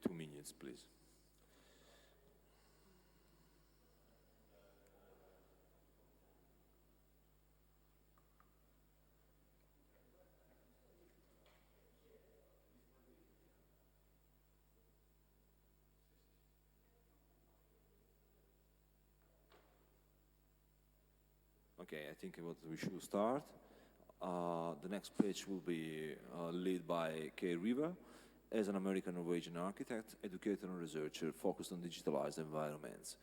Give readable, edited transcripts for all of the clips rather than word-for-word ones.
2 minutes, please. Okay, I think we should start. The next page will be led by Kay River, as an American-Norwegian architect, educator and researcher focused on digitalized environments.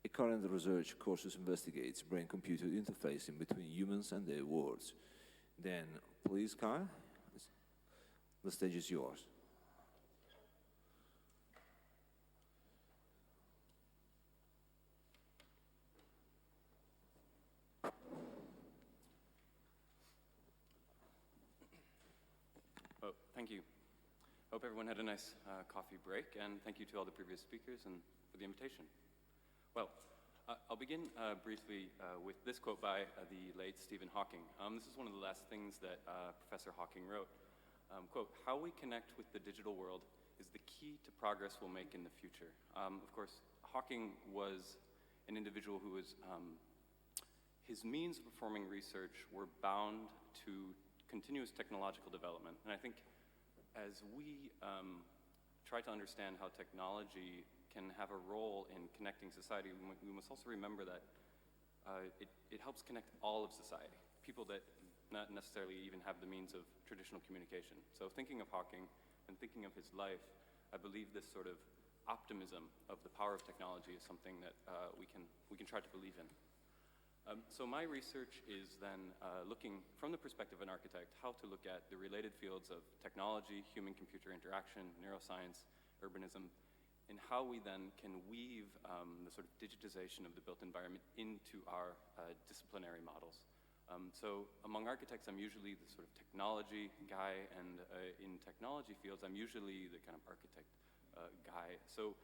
A current research course investigates brain-computer interfacing between humans and their worlds. Then, please, Kyle, the stage is yours. Oh, thank you. Hope everyone had a nice coffee break, and thank you to all the previous speakers and for the invitation. Well, I'll begin briefly with this quote by the late Stephen Hawking. This is one of the last things that Professor Hawking wrote. Quote, "How we connect with the digital world is the key to progress we'll make in the future." Of course, Hawking was an individual who was, his means of performing research were bound to continuous technological development. And I think as we try to understand how technology can have a role in connecting society, we must also remember that it helps connect all of society, people that not necessarily even have the means of traditional communication. So thinking of Hawking and thinking of his life, I believe this sort of optimism of the power of technology is something that we can try to believe in. So my research is then looking from the perspective of an architect, how to look at the related fields of technology, human-computer interaction, neuroscience, urbanism, and how we then can weave the sort of digitization of the built environment into our disciplinary models. So among architects, I'm usually the sort of technology guy, and in technology fields, I'm usually the kind of architect guy. So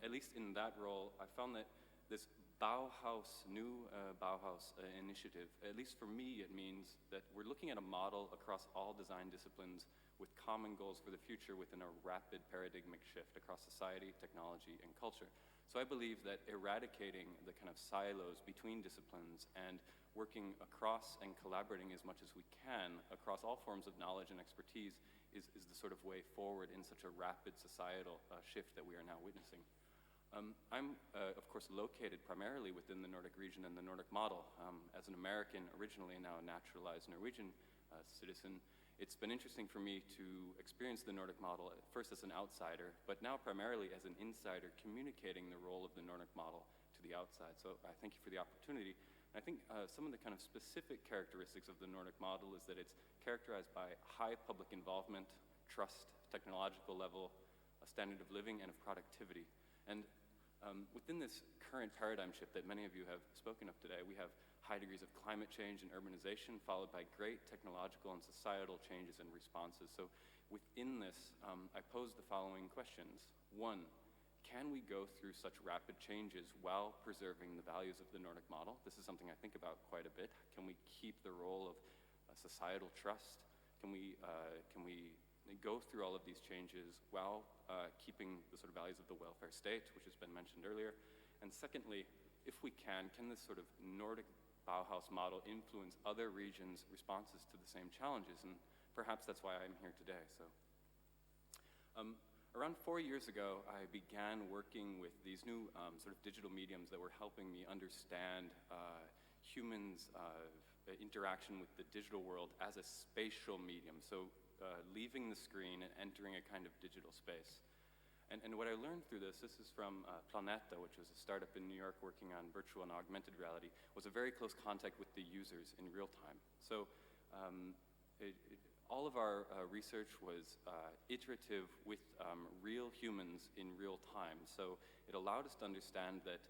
at least in that role, I found that this Bauhaus, new Bauhaus initiative, at least for me, it means that we're looking at a model across all design disciplines with common goals for the future within a rapid paradigmic shift across society, technology, and culture. So I believe that eradicating the kind of silos between disciplines and working across and collaborating as much as we can across all forms of knowledge and expertise is the sort of way forward in such a rapid societal shift that we are now witnessing. I'm, of course, located primarily within the Nordic region and the Nordic model. As an American originally and now a naturalized Norwegian citizen, it's been interesting for me to experience the Nordic model at first as an outsider, but now primarily as an insider communicating the role of the Nordic model to the outside. So I thank you for the opportunity. I think some of the kind of specific characteristics of the Nordic model is that it's characterized by high public involvement, trust, technological level, a standard of living, and of productivity. And within this current paradigm shift that many of you have spoken of today, we have high degrees of climate change and urbanization, followed by great technological and societal changes and responses. So within this, I pose the following questions. One, can we go through such rapid changes while preserving the values of the Nordic model? This is something I think about quite a bit. Can we keep the role of societal trust? Can we go through all of these changes while keeping the sort of values of the welfare state, which has been mentioned earlier? And secondly, if we can this sort of Nordic Bauhaus model influence other regions' responses to the same challenges? And perhaps that's why I'm here today. So, around 4 years ago, I began working with these new sort of digital mediums that were helping me understand humans' interaction with the digital world as a spatial medium. So leaving the screen and entering a kind of digital space. And what I learned through this is from Planeta, which was a startup in New York working on virtual and augmented reality, was a very close contact with the users in real time. So all of our research was iterative with real humans in real time. So it allowed us to understand that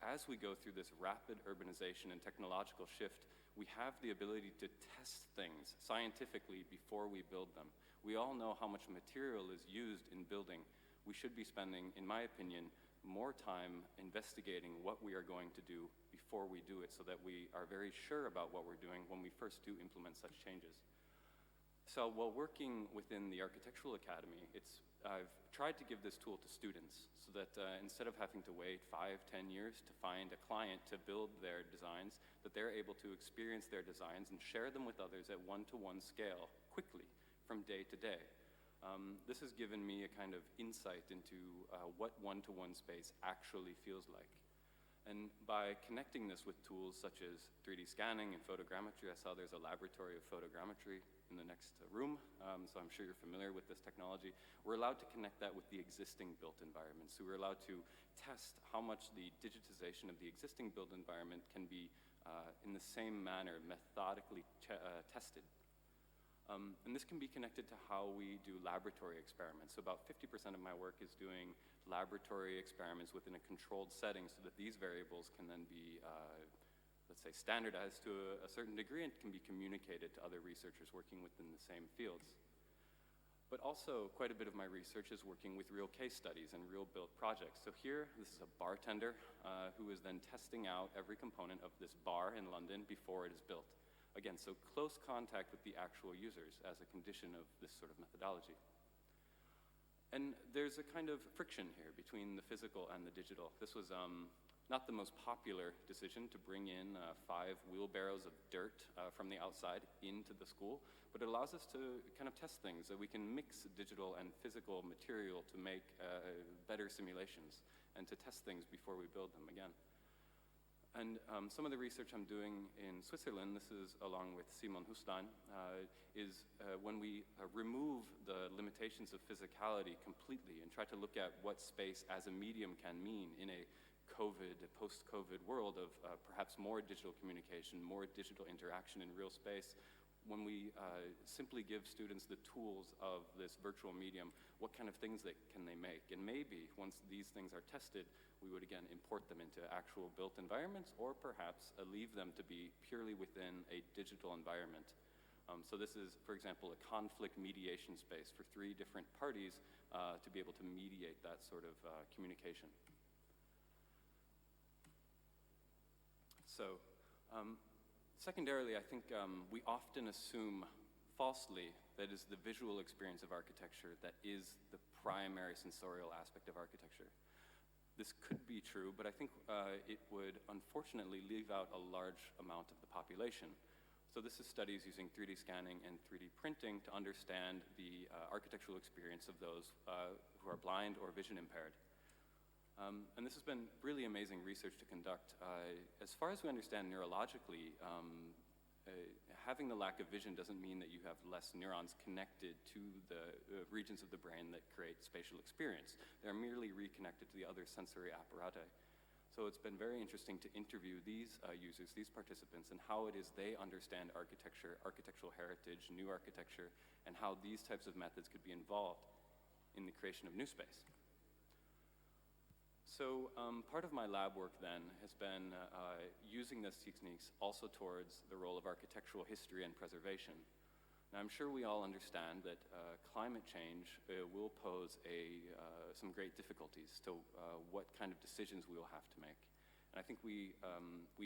as we go through this rapid urbanization and technological shift, we have the ability to test things scientifically before we build them. We all know how much material is used in building. We should be spending, in my opinion, more time investigating what we are going to do before we do it, so that we are very sure about what we're doing when we first do implement such changes. So while working within the Architectural Academy, I've tried to give this tool to students so that instead of having to wait 5, 10 years to find a client to build their designs, that they're able to experience their designs and share them with others at one-to-one scale quickly from day to day. This has given me a kind of insight into what one-to-one space actually feels like. And by connecting this with tools such as 3D scanning and photogrammetry, I saw there's a laboratory of photogrammetry in the next room, so I'm sure you're familiar with this technology. We're allowed to connect that with the existing built environment. So we're allowed to test how much the digitization of the existing built environment can be in the same manner, methodically tested. And this can be connected to how we do laboratory experiments. So about 50% of my work is doing laboratory experiments within a controlled setting so that these variables can then be, let's say, standardized to a certain degree and can be communicated to other researchers working within the same fields. But also, quite a bit of my research is working with real case studies and real built projects. So here, this is a bartender who is then testing out every component of this bar in London before it is built. Again, so close contact with the actual users as a condition of this sort of methodology. And there's a kind of friction here between the physical and the digital. This was not the most popular decision to bring in 5 wheelbarrows of dirt from the outside into the school, but it allows us to kind of test things, that we can mix digital and physical material to make better simulations and to test things before we build them again. And some of the research I'm doing in Switzerland, this is along with Simon Hustein, is when we remove the limitations of physicality completely and try to look at what space as a medium can mean in a post-COVID world of perhaps more digital communication, more digital interaction in real space. When we simply give students the tools of this virtual medium, what kind of things can they make? And maybe once these things are tested, we would again import them into actual built environments, or perhaps leave them to be purely within a digital environment. So this is, for example, a conflict mediation space for 3 different parties to be able to mediate that sort of communication. So, secondarily, I think we often assume falsely that it is the visual experience of architecture that is the primary sensorial aspect of architecture. This could be true, but I think it would unfortunately leave out a large amount of the population. So this is studies using 3D scanning and 3D printing to understand the architectural experience of those who are blind or vision impaired. And this has been really amazing research to conduct. As far as we understand neurologically, having the lack of vision doesn't mean that you have less neurons connected to the regions of the brain that create spatial experience. They're merely reconnected to the other sensory apparatus. So it's been very interesting to interview these users, these participants, and how it is they understand architecture, architectural heritage, new architecture, and how these types of methods could be involved in the creation of new space. So part of my lab work then has been using these techniques also towards the role of architectural history and preservation. Now I'm sure we all understand that climate change will pose some great difficulties to what kind of decisions we will have to make. And I think we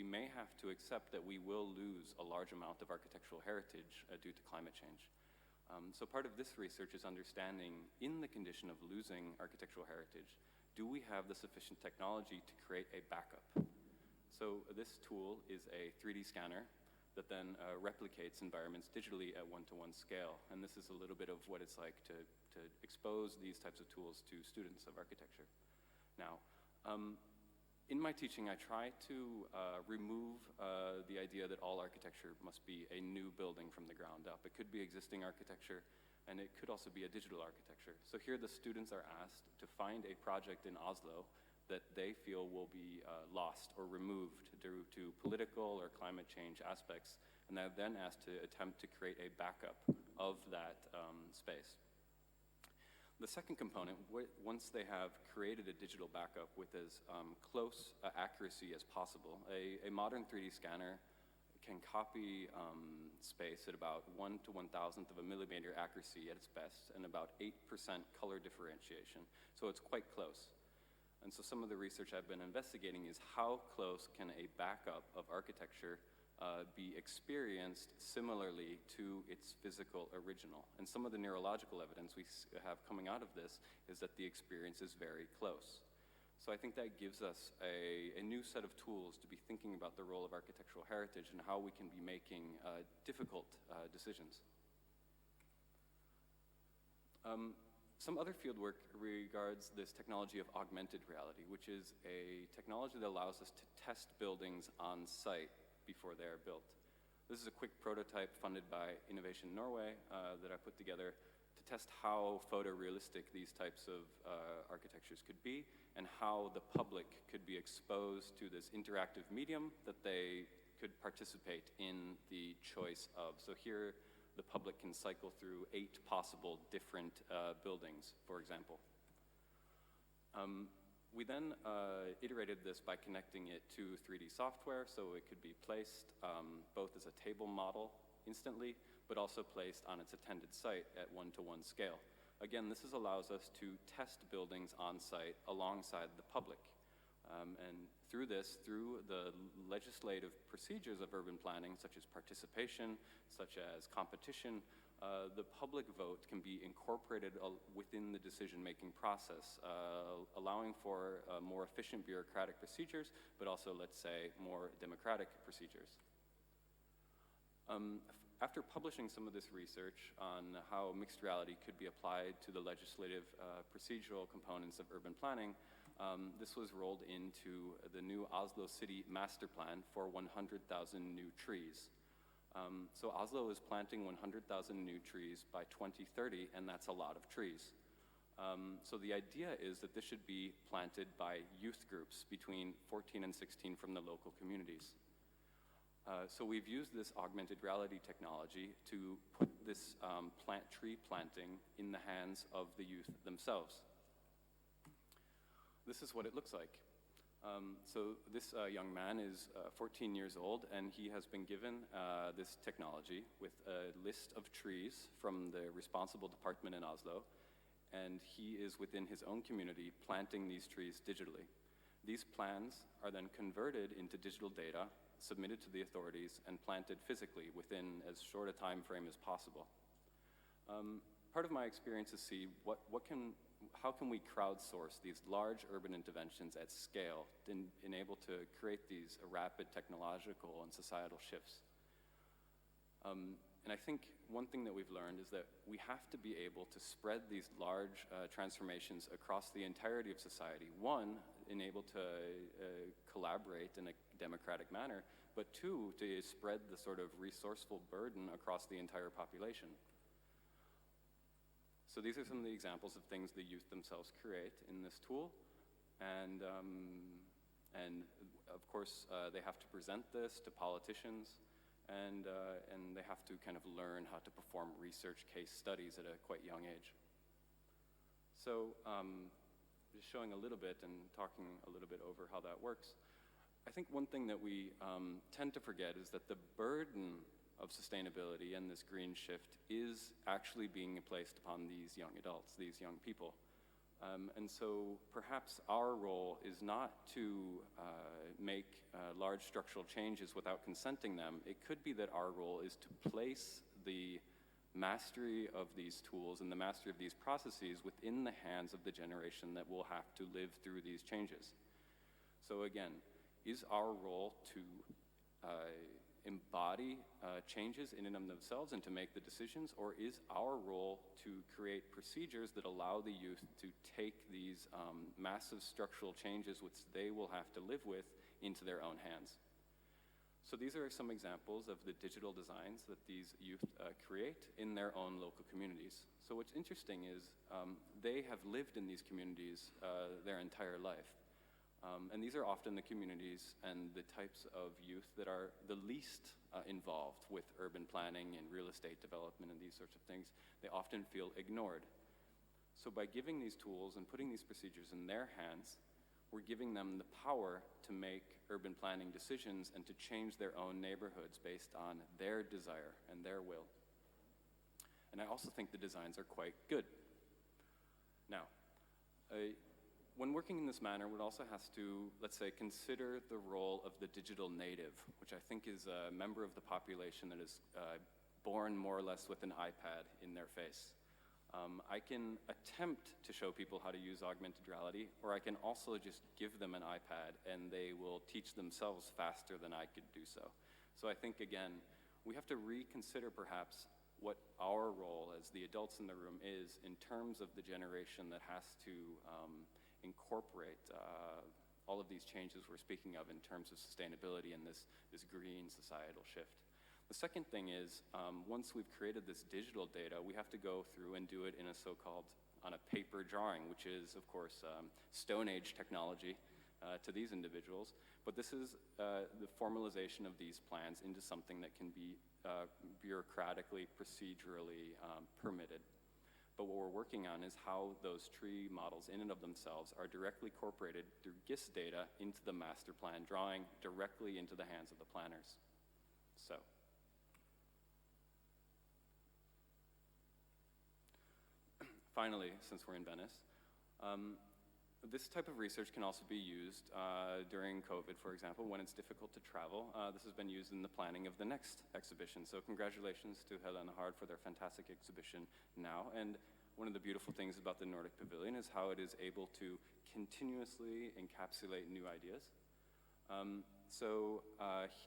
may have to accept that we will lose a large amount of architectural heritage due to climate change. So part of this research is understanding, in the condition of losing architectural heritage, do we have the sufficient technology to create a backup? So this tool is a 3D scanner that then replicates environments digitally at one-to-one scale. And this is a little bit of what it's like to expose these types of tools to students of architecture. Now, in my teaching, I try to remove the idea that all architecture must be a new building from the ground up. It could be existing architecture, and it could also be a digital architecture. So here the students are asked to find a project in Oslo that they feel will be lost or removed due to political or climate change aspects, and they're then asked to attempt to create a backup of that space. The second component, once they have created a digital backup with as close accuracy as possible, a modern 3D scanner can copy space at about 1 to 1,000th of a millimeter accuracy at its best, and about 8% color differentiation. So it's quite close. And so some of the research I've been investigating is how close can a backup of architecture be experienced similarly to its physical original. And some of the neurological evidence we have coming out of this is that the experience is very close. So I think that gives us a new set of tools to be thinking about the role of architectural heritage and how we can be making difficult decisions. Some other fieldwork regards this technology of augmented reality, which is a technology that allows us to test buildings on site before they are built. This is a quick prototype funded by Innovation Norway that I put together to test how photorealistic these types of architectures could be and how the public could be exposed to this interactive medium that they could participate in the choice of. So here, the public can cycle through 8 possible different buildings, for example. We then iterated this by connecting it to 3D software, so it could be placed both as a table model instantly, but also placed on its attended site at 1-to-1 scale. Again, this allows us to test buildings on site alongside the public. And through the legislative procedures of urban planning, such as participation, such as competition, the public vote can be incorporated within the decision-making process, allowing for more efficient bureaucratic procedures, but also, let's say, more democratic procedures. After publishing some of this research on how mixed reality could be applied to the legislative procedural components of urban planning, this was rolled into the new Oslo City Master Plan for 100,000 new trees. So Oslo is planting 100,000 new trees by 2030, and that's a lot of trees. So the idea is that this should be planted by youth groups between 14 and 16 from the local communities. So we've used this augmented reality technology to put this tree planting in the hands of the youth themselves. This is what it looks like. So this young man is 14 years old, and he has been given this technology with a list of trees from the responsible department in Oslo, and he is within his own community planting these trees digitally. These plans are then converted into digital data, submitted to the authorities, and planted physically within as short a time frame as possible. Part of my experience is see how can we crowdsource these large urban interventions at scale and enable to create these rapid technological and societal shifts. And I think one thing that we've learned is that we have to be able to spread these large transformations across the entirety of society. One, enable to collaborate in a democratic manner, but two, to spread the sort of resourceful burden across the entire population. So these are some of the examples of things the youth themselves create in this tool. And of course, they have to present this to politicians, and they have to kind of learn how to perform research case studies at a quite young age. So just showing a little bit and talking a little bit over how that works. I think one thing that we tend to forget is that the burden of sustainability and this green shift is actually being placed upon these young adults, these young people. And so perhaps our role is not to make large structural changes without consenting them. It could be that our role is to place the mastery of these tools and the mastery of these processes within the hands of the generation that will have to live through these changes. So again, is our role to embody changes in and of themselves and to make the decisions, or is our role to create procedures that allow the youth to take these massive structural changes which they will have to live with into their own hands? So these are some examples of the digital designs that these youth create in their own local communities. So what's interesting is they have lived in these communities their entire life. And these are often the communities and the types of youth that are the least involved with urban planning and real estate development and these sorts of things. They often feel ignored. So by giving these tools and putting these procedures in their hands, we're giving them the power to make urban planning decisions and to change their own neighborhoods based on their desire and their will. And I also think the designs are quite good. Now, when working in this manner, one also has to, let's say, consider the role of the digital native, which I think is a member of the population that is born more or less with an iPad in their face. I can attempt to show people how to use augmented reality, or I can also just give them an iPad and they will teach themselves faster than I could do so. So I think, again, we have to reconsider perhaps what our role as the adults in the room is in terms of the generation that has to incorporate all of these changes we're speaking of in terms of sustainability and this green societal shift. The second thing is, once we've created this digital data, we have to go through and do it in a so-called, on a paper drawing, which is, of course, Stone Age technology to these individuals. But this is the formalization of these plans into something that can be bureaucratically, procedurally permitted. But what we're working on is how those tree models in and of themselves are directly incorporated through GIS data into the master plan drawing directly into the hands of the planners. So. Finally, since we're in Venice, this type of research can also be used during COVID, for example, when it's difficult to travel. This has been used in the planning of the next exhibition. So congratulations to Helena Hard for their fantastic exhibition now. And one of the beautiful things about the Nordic Pavilion is how it is able to continuously encapsulate new ideas.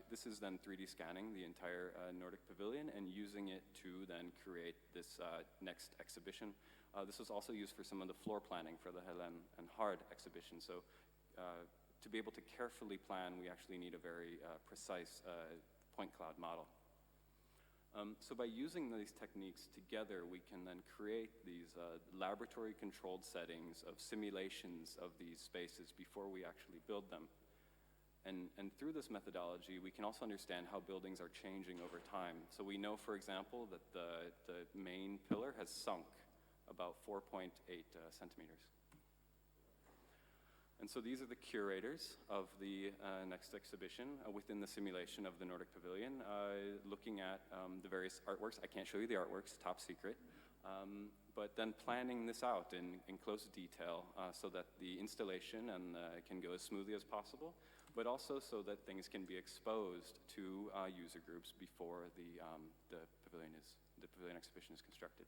This is then 3D scanning the entire Nordic Pavilion and using it to then create this next exhibition. This was also used for some of the floor planning for the Helen and Hard exhibition. So to be able to carefully plan, we actually need a very precise point cloud model. So by using these techniques together, we can then create these laboratory controlled settings of simulations of these spaces before we actually build them. And through this methodology, we can also understand how buildings are changing over time. So we know, for example, that the main pillar has sunk about 4.8 centimeters. And so these are the curators of the next exhibition within the simulation of the Nordic Pavilion, looking at the various artworks. I can't show you the artworks, top secret. But then planning this out in close detail so that the installation can go as smoothly as possible, but also so that things can be exposed to user groups before the pavilion exhibition is constructed.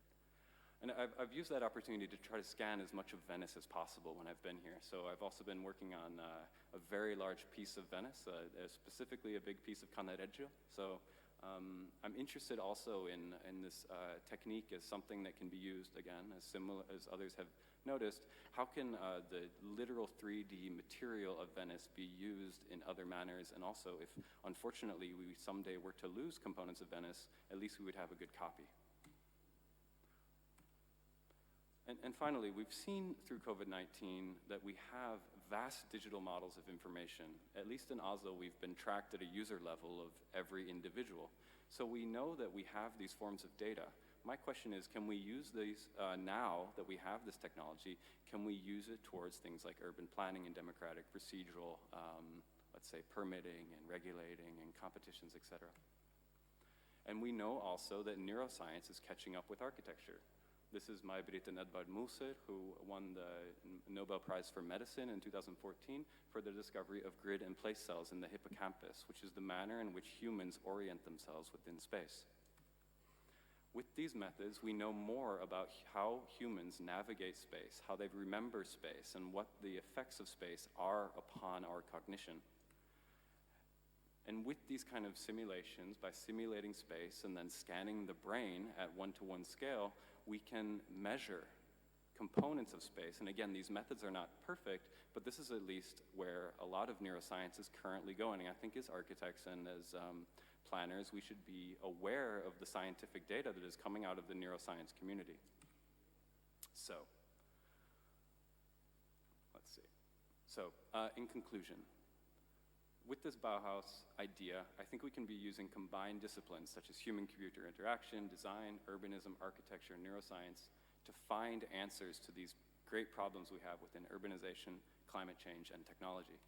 And I've used that opportunity to try to scan as much of Venice as possible when I've been here. So I've also been working on a very large piece of Venice, specifically a big piece of Cannaregio. So I'm interested also in this technique as something that can be used, again, as similar as others have noticed. How can the literal 3D material of Venice be used in other manners? And also, if unfortunately we someday were to lose components of Venice, at least we would have a good copy. And finally, we've seen through COVID-19 that we have vast digital models of information. At least in Oslo, we've been tracked at a user level of every individual. So we know that we have these forms of data. My question is, can we use these now that we have this technology, can we use it towards things like urban planning and democratic procedural, let's say, permitting and regulating and competitions, et cetera? And we know also that neuroscience is catching up with architecture. This is May-Britt and Edvard Moser, who won the Nobel Prize for Medicine in 2014 for the discovery of grid and place cells in the hippocampus, which is the manner in which humans orient themselves within space. With these methods, we know more about how humans navigate space, how they remember space, and what the effects of space are upon our cognition. And with these kind of simulations, by simulating space and then scanning the brain at one-to-one scale, we can measure components of space. And again, these methods are not perfect, but this is at least where a lot of neuroscience is currently going. And I think as architects and as planners, we should be aware of the scientific data that is coming out of the neuroscience community. So, let's see. So, in conclusion, with this Bauhaus idea, I think we can be using combined disciplines such as human-computer interaction, design, urbanism, architecture, and neuroscience to find answers to these great problems we have within urbanization, climate change, and technology.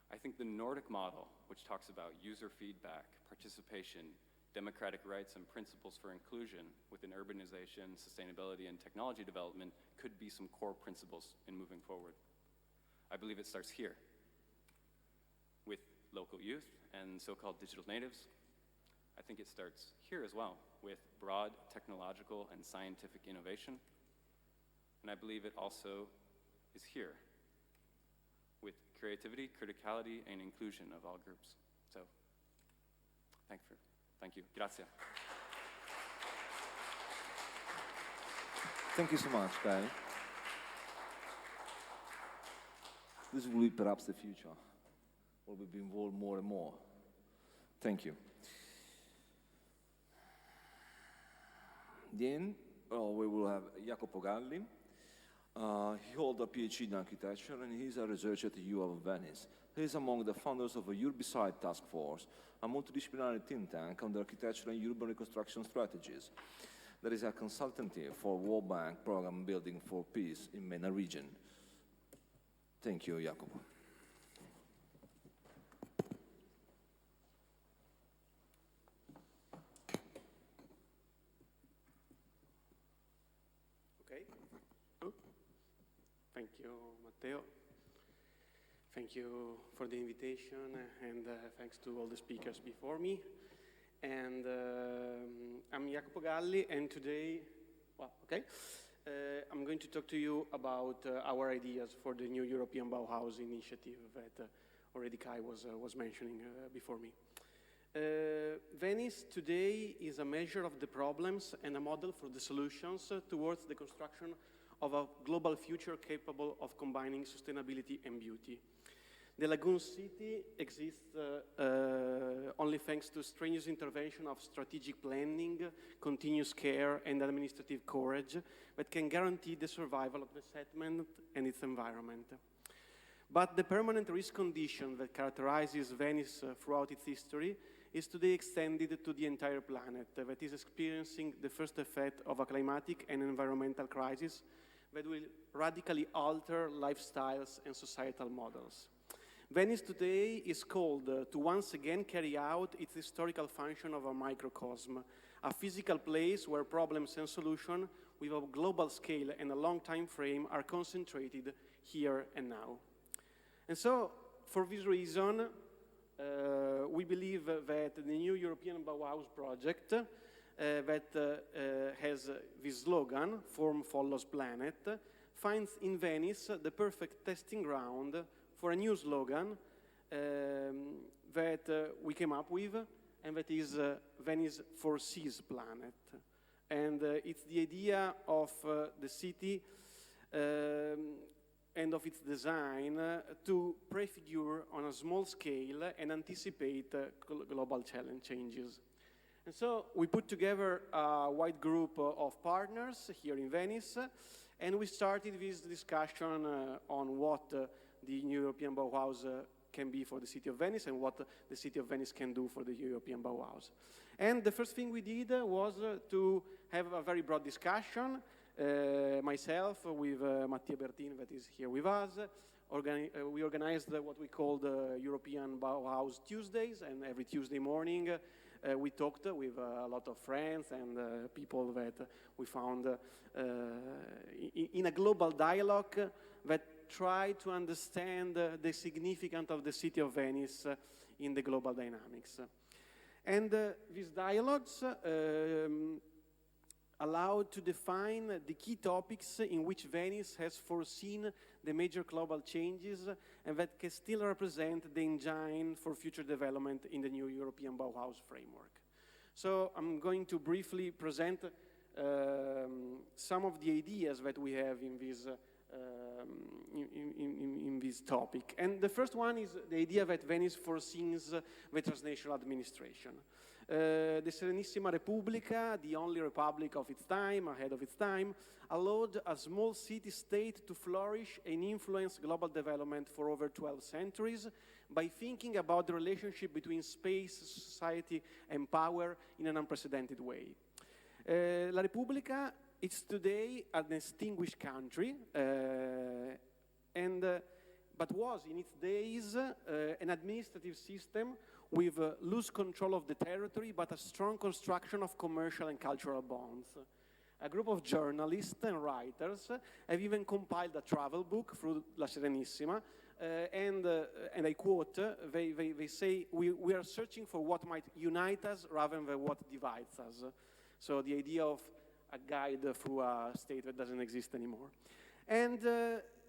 I think the Nordic model, which talks about user feedback, participation, democratic rights, and principles for inclusion within urbanization, sustainability, and technology development could be some core principles in moving forward. I believe it starts here with local youth and so-called digital natives. I think it starts here as well with broad technological and scientific innovation. And I believe it also is here with creativity, criticality, and inclusion of all groups. So, thank you. Grazie. Thank you so much, Kai. This will be perhaps the future, where we'll be involved more and more. Thank you. Then we will have Jacopo Galli. He holds a PhD in architecture and he's a researcher at the U of Venice. He is among the founders of a Urbicide Task Force, a multidisciplinary think tank on the architecture and urban reconstruction strategies. There is a consultancy for World Bank program building for peace in MENA region. Thank you, Jacopo. Okay. Thank you, Matteo. Thank you for the invitation and thanks to all the speakers before me. And I'm Jacopo Galli, and today, I'm going to talk to you about our ideas for the new European Bauhaus initiative that already Kai was mentioning before me. Venice today is a measure of the problems and a model for the solutions towards the construction of a global future capable of combining sustainability and beauty. The Lagoon City exists only thanks to strenuous intervention of strategic planning, continuous care, and administrative courage that can guarantee the survival of the settlement and its environment. But the permanent risk condition that characterizes Venice throughout its history is today extended to the entire planet that is experiencing the first effect of a climatic and environmental crisis that will radically alter lifestyles and societal models. Venice today is called to once again carry out its historical function of a microcosm, a physical place where problems and solutions with a global scale and a long time frame are concentrated here and now. And so, for this reason, we believe that the new European Bauhaus project that has this slogan, Form Follows Planet, finds in Venice the perfect testing ground for a new slogan that we came up with, and that is Venice foresees planet. And it's the idea of the city and of its design to prefigure on a small scale and anticipate global changes. And so we put together a wide group of partners here in Venice, and we started this discussion on what the new European Bauhaus can be for the city of Venice and what the city of Venice can do for the European Bauhaus. And the first thing we did was to have a very broad discussion, myself with Mattia Bertin, that is here with us. We organized what we called European Bauhaus Tuesdays, and every Tuesday morning we talked with a lot of friends and people that we found in a global dialogue that try to understand the significance of the city of Venice in the global dynamics. And these dialogues allowed to define the key topics in which Venice has foreseen the major global changes and that can still represent the engine for future development in the new European Bauhaus framework. So I'm going to briefly present some of the ideas that we have in this topic. And the first one is the idea that Venice foresees the transnational administration. The Serenissima Repubblica, the only republic of its time, ahead of its time, allowed a small city-state to flourish and influence global development for over 12 centuries by thinking about the relationship between space, society, and power in an unprecedented way. La Repubblica is today an distinguished country, but was in its days an administrative system with loose control of the territory, but a strong construction of commercial and cultural bonds. a group of journalists and writers have even compiled a travel book through La Serenissima, and I quote, they say, we are searching for what might unite us rather than what divides us. So the idea of a guide through a state that doesn't exist anymore. And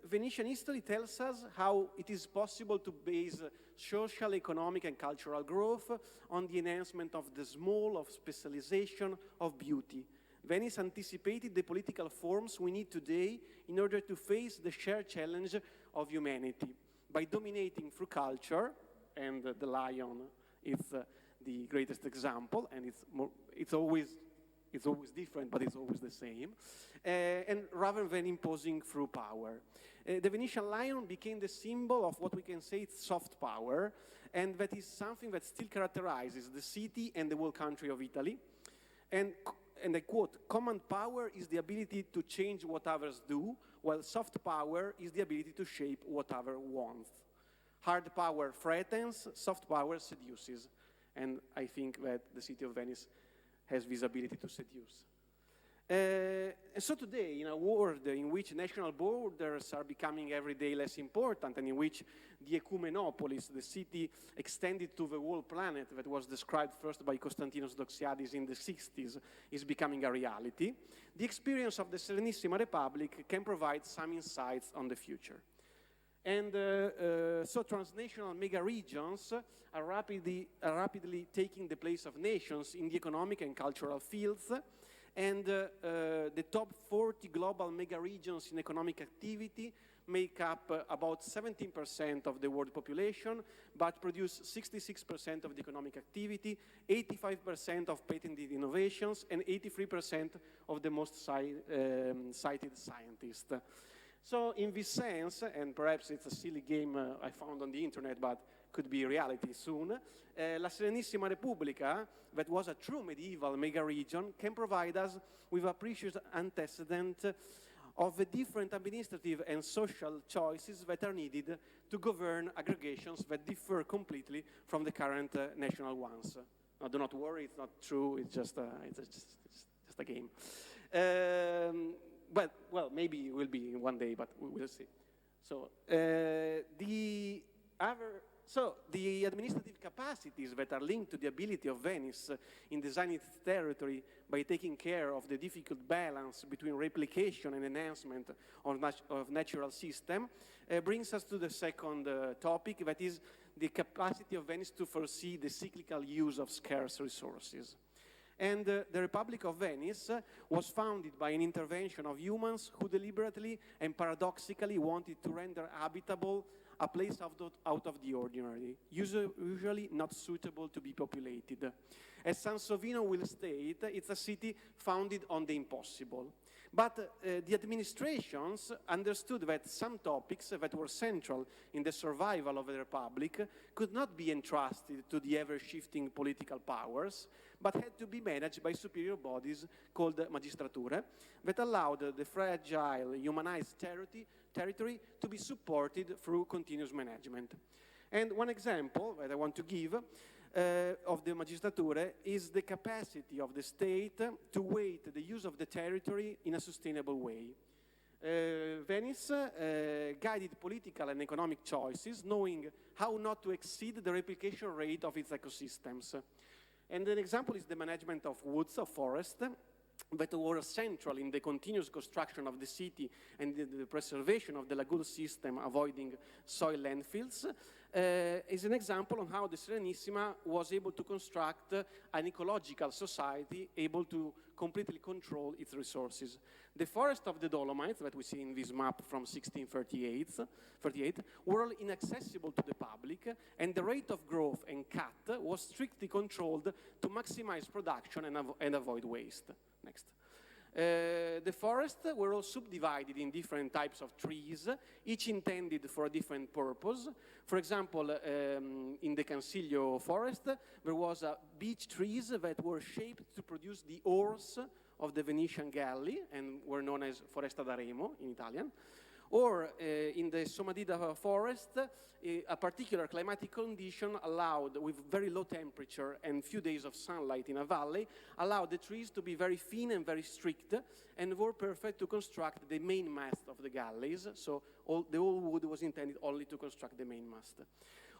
Venetian history tells us how it is possible to base social, economic, and cultural growth on the enhancement of the small, of specialization, of beauty. Venice anticipated the political forms we need today in order to face the shared challenge of humanity by dominating through culture, and the lion is the greatest example, and it's always different, but it's always the same, and rather than imposing through power. The Venetian lion became the symbol of what we can say is soft power, and that is something that still characterizes the city and the whole country of Italy. And I quote, "Command power is the ability to change what others do, while soft power is the ability to shape what others want. Hard power threatens, soft power seduces." And I think that the city of Venice has this ability to seduce. And so today, in a world in which national borders are becoming every day less important, and in which the ecumenopolis, the city extended to the whole planet that was described first by Konstantinos Doxiadis in the 60s, is becoming a reality, the experience of the Serenissima Republic can provide some insights on the future. And so transnational mega-regions are rapidly taking the place of nations in the economic and cultural fields, and the top 40 global mega-regions in economic activity make up about 17% of the world population, but produce 66% of the economic activity, 85% of patented innovations, and 83% of the most cited scientists. So in this sense, and perhaps it's a silly game I found on the internet, but could be reality soon, La Serenissima Repubblica, that was a true medieval mega-region, can provide us with a precious antecedent of the different administrative and social choices that are needed to govern aggregations that differ completely from the current national ones. Now, do not worry, it's not true, it's just a game. Well, maybe it will be in one day, but we'll see. So the administrative capacities that are linked to the ability of Venice in designing its territory by taking care of the difficult balance between replication and enhancement of natural system brings us to the second topic, that is the capacity of Venice to foresee the cyclical use of scarce resources. And the Republic of Venice was founded by an intervention of humans who deliberately and paradoxically wanted to render habitable a place out of the ordinary, usually not suitable to be populated. As Sansovino will state, it's a city founded on the impossible. But the administrations understood that some topics that were central in the survival of the Republic could not be entrusted to the ever-shifting political powers, but had to be managed by superior bodies called magistrature that allowed the fragile, humanized territory to be supported through continuous management. And one example that I want to give of the magistrature is the capacity of the state to weight the use of the territory in a sustainable way. Venice guided political and economic choices, knowing how not to exceed the replication rate of its ecosystems. And an example is the management of woods, of forests, that were central in the continuous construction of the city and the preservation of the lagoon system, avoiding soil landfills, is an example on how the Serenissima was able to construct an ecological society able to completely control its resources. The forest of the Dolomites that we see in this map from 1638 were all inaccessible to the public, and the rate of growth and cut was strictly controlled to maximize production and avoid waste. Next. The forests were all subdivided in different types of trees, each intended for a different purpose. For example, in the Cansiglio forest, there was beech trees that were shaped to produce the oars of the Venetian galley and were known as Foresta d'Aremo in Italian. Or in the Somadida forest, a particular climatic condition allowed, with very low temperature and few days of sunlight in a valley, allowed the trees to be very thin and very strict, and were perfect to construct the main mast of the galleys. So the whole wood was intended only to construct the main mast.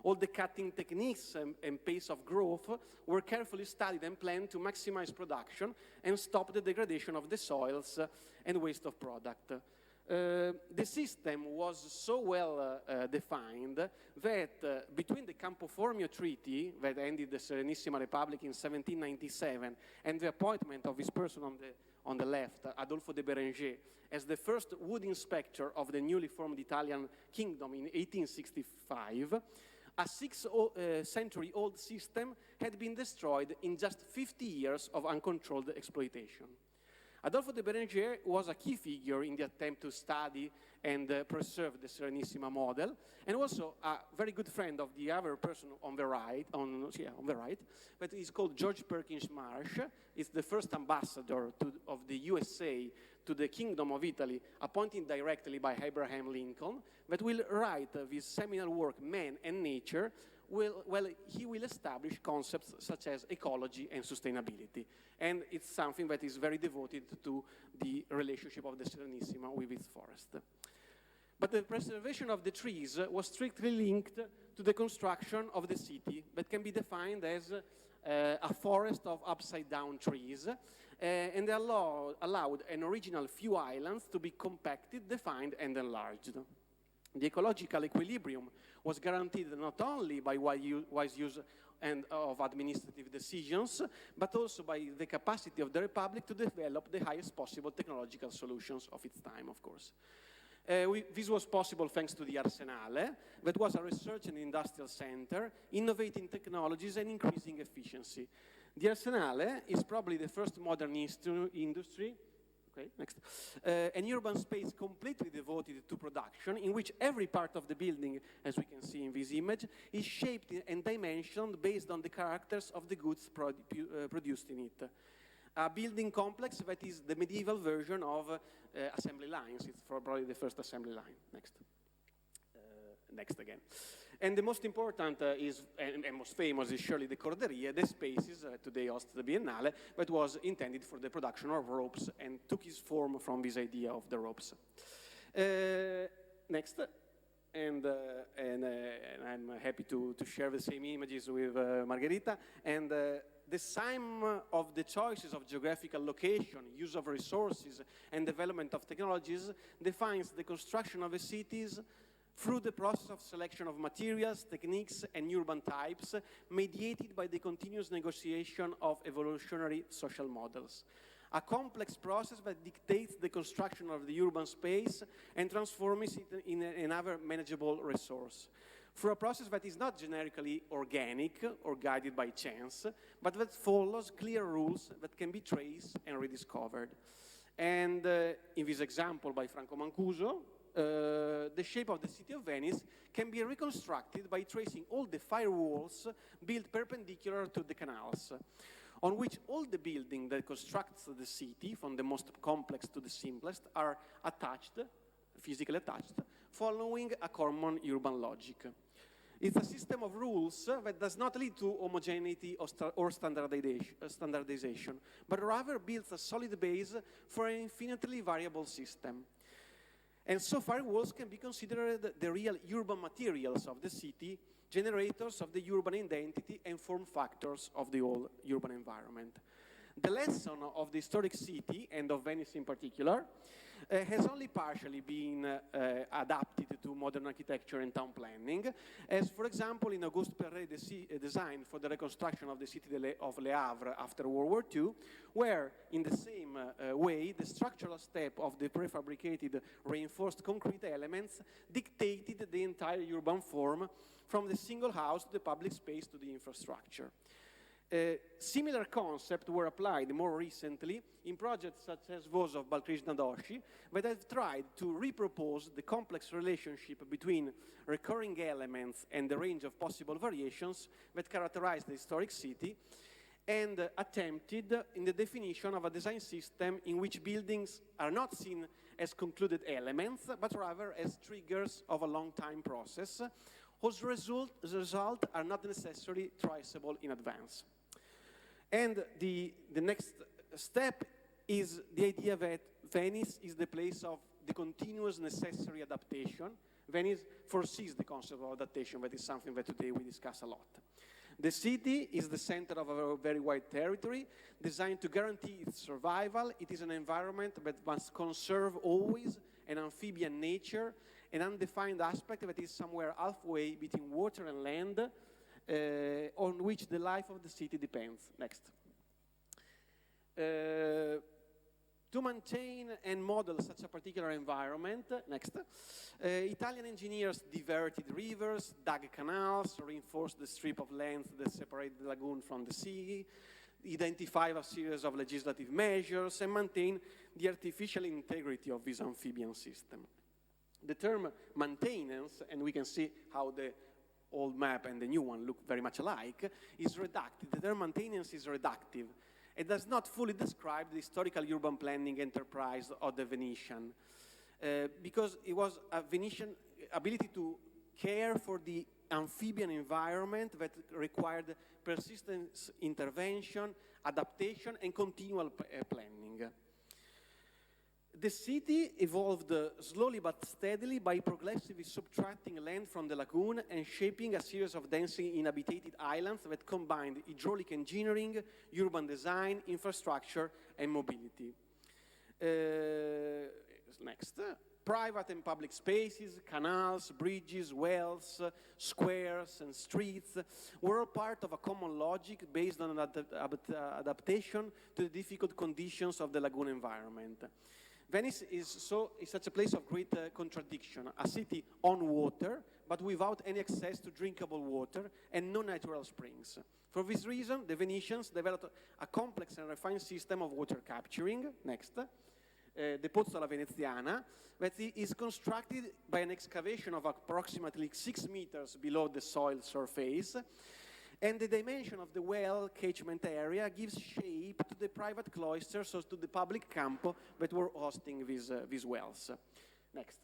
All the cutting techniques and pace of growth were carefully studied and planned to maximize production and stop the degradation of the soils and waste of product. The system was so well defined that between the Campo Formio Treaty that ended the Serenissima Republic in 1797 and the appointment of his person on the left, Adolfo de Berenger, as the first wood inspector of the newly formed Italian kingdom in 1865, a 6-century-old system had been destroyed in just 50 years of uncontrolled exploitation. Adolfo de Berenger was a key figure in the attempt to study and preserve the Serenissima model, and also a very good friend of the other person on the right, but he's called George Perkins Marsh. He's the first ambassador of the USA to the Kingdom of Italy, appointed directly by Abraham Lincoln, that will write this seminal work, Man and Nature. He will establish concepts such as ecology and sustainability. And it's something that is very devoted to the relationship of the Serenissima with its forest. But the preservation of the trees was strictly linked to the construction of the city that can be defined as a forest of upside-down trees, and they allowed an original few islands to be compacted, defined, and enlarged. The ecological equilibrium was guaranteed not only by wise use and of administrative decisions, but also by the capacity of the Republic to develop the highest possible technological solutions of its time, of course. This was possible thanks to the Arsenale, that was a research and industrial center, innovating technologies and increasing efficiency. The Arsenale is probably the first modern industry, okay, next, an urban space completely devoted to production, in which every part of the building, as we can see in this image, is shaped and dimensioned based on the characters of the goods produced in it. A building complex that is the medieval version of assembly lines. It's probably the first assembly line. Next. Next again. And the most important and most famous is surely the Corderia, the spaces today host the Biennale, that was intended for the production of ropes and took its form from this idea of the ropes. Next. And I'm happy to share the same images with Margherita. And the sum of the choices of geographical location, use of resources, and development of technologies defines the construction of the cities through the process of selection of materials, techniques, and urban types, mediated by the continuous negotiation of evolutionary social models. A complex process that dictates the construction of the urban space and transforms it in another manageable resource. Through a process that is not generically organic or guided by chance, but that follows clear rules that can be traced and rediscovered. And in this example by Franco Mancuso, the shape of the city of Venice can be reconstructed by tracing all the firewalls built perpendicular to the canals, on which all the building that constructs the city, from the most complex to the simplest, are attached, physically attached, following a common urban logic. It's a system of rules that does not lead to homogeneity or standardization, but rather builds a solid base for an infinitely variable system. And so firewalls can be considered the real urban materials of the city, generators of the urban identity, and form factors of the whole urban environment. The lesson of the historic city, and of Venice in particular, has only partially been adapted to modern architecture and town planning, as, for example, in Auguste Perret's design for the reconstruction of the city of Le Havre after World War II, where, in the same way, the structural step of the prefabricated reinforced concrete elements dictated the entire urban form, from the single house to the public space to the infrastructure. Similar concepts were applied more recently in projects such as those of Balkrishna Doshi, that have tried to repropose the complex relationship between recurring elements and the range of possible variations that characterize the historic city, and attempted in the definition of a design system in which buildings are not seen as concluded elements, but rather as triggers of a long-time process, whose results are not necessarily traceable in advance. And the next step is the idea that Venice is the place of the continuous necessary adaptation. Venice foresees the concept of adaptation, that is something that today we discuss a lot. The city is the center of a very wide territory, designed to guarantee its survival. It is an environment that must conserve always an amphibian nature, an undefined aspect that is somewhere halfway between water and land, on which the life of the city depends. Next. To maintain and model such a particular environment, next, Italian engineers diverted rivers, dug canals, reinforced the strip of land that separated the lagoon from the sea, identified a series of legislative measures, and maintained the artificial integrity of this amphibian system. The term maintenance, and we can see how the old map and the new one look very much alike, is reductive. The term maintenance is reductive. It does not fully describe the historical urban planning enterprise of the Venetian, because it was a Venetian ability to care for the amphibian environment that required persistent intervention, adaptation, and continual planning. The city evolved slowly but steadily by progressively subtracting land from the lagoon and shaping a series of densely inhabited islands that combined hydraulic engineering, urban design, infrastructure, and mobility. Next. Private and public spaces, canals, bridges, wells, squares, and streets were all part of a common logic based on adaptation to the difficult conditions of the lagoon environment. Venice is such a place of great contradiction, a city on water, but without any access to drinkable water and no natural springs. For this reason, the Venetians developed a complex and refined system of water capturing. Next. The Pozzo alla Veneziana, that is constructed by an excavation of approximately 6 meters below the soil surface, and the dimension of the well catchment area gives shape to the private cloisters or to the public campo that were hosting these wells. Next.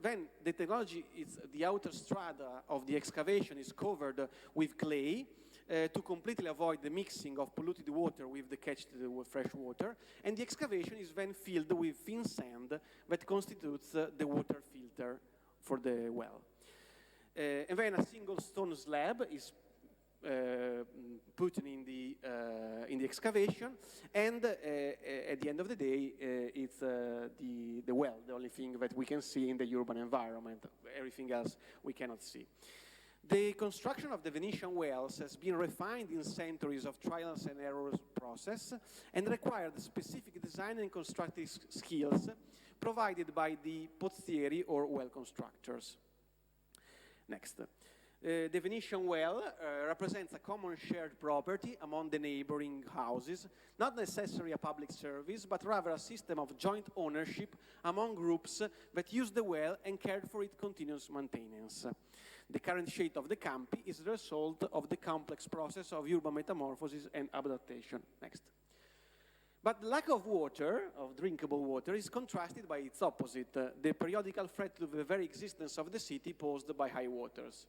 Then the technology is the outer strata of the excavation is covered with clay to completely avoid the mixing of polluted water with the catched fresh water, and the excavation is then filled with thin sand that constitutes the water filter for the well. And then a single stone slab is put in the excavation, and at the end of the day, it's the well, the only thing that we can see in the urban environment. Everything else we cannot see. The construction of the Venetian wells has been refined in centuries of trials and errors process and required specific design and constructive skills provided by the pozzieri or well constructors. Next. The Venetian well represents a common shared property among the neighboring houses, not necessarily a public service, but rather a system of joint ownership among groups that use the well and care for its continuous maintenance. The current shape of the campi is the result of the complex process of urban metamorphosis and adaptation. Next. But the lack of water, of drinkable water, is contrasted by its opposite, the periodical threat to the very existence of the city posed by high waters.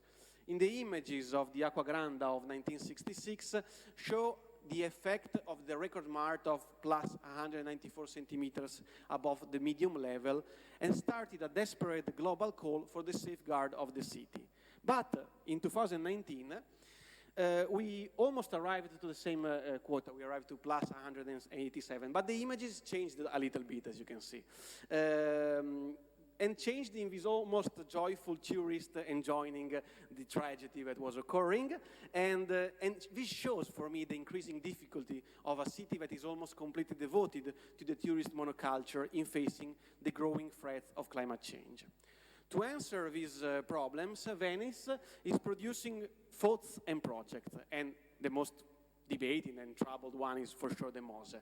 In the images of the Acqua Granda of 1966 show the effect of the record mark of plus 194 centimeters above the medium level and started a desperate global call for the safeguard of the city. But in 2019, we almost arrived to the same quota. We arrived to plus 187, but the images changed a little bit, as you can see. And changed in this almost joyful tourist enjoying the tragedy that was occurring. And this shows for me the increasing difficulty of a city that is almost completely devoted to the tourist monoculture in facing the growing threats of climate change. To answer these problems, Venice is producing thoughts and projects. And the most debating and troubled one is for sure the Mose,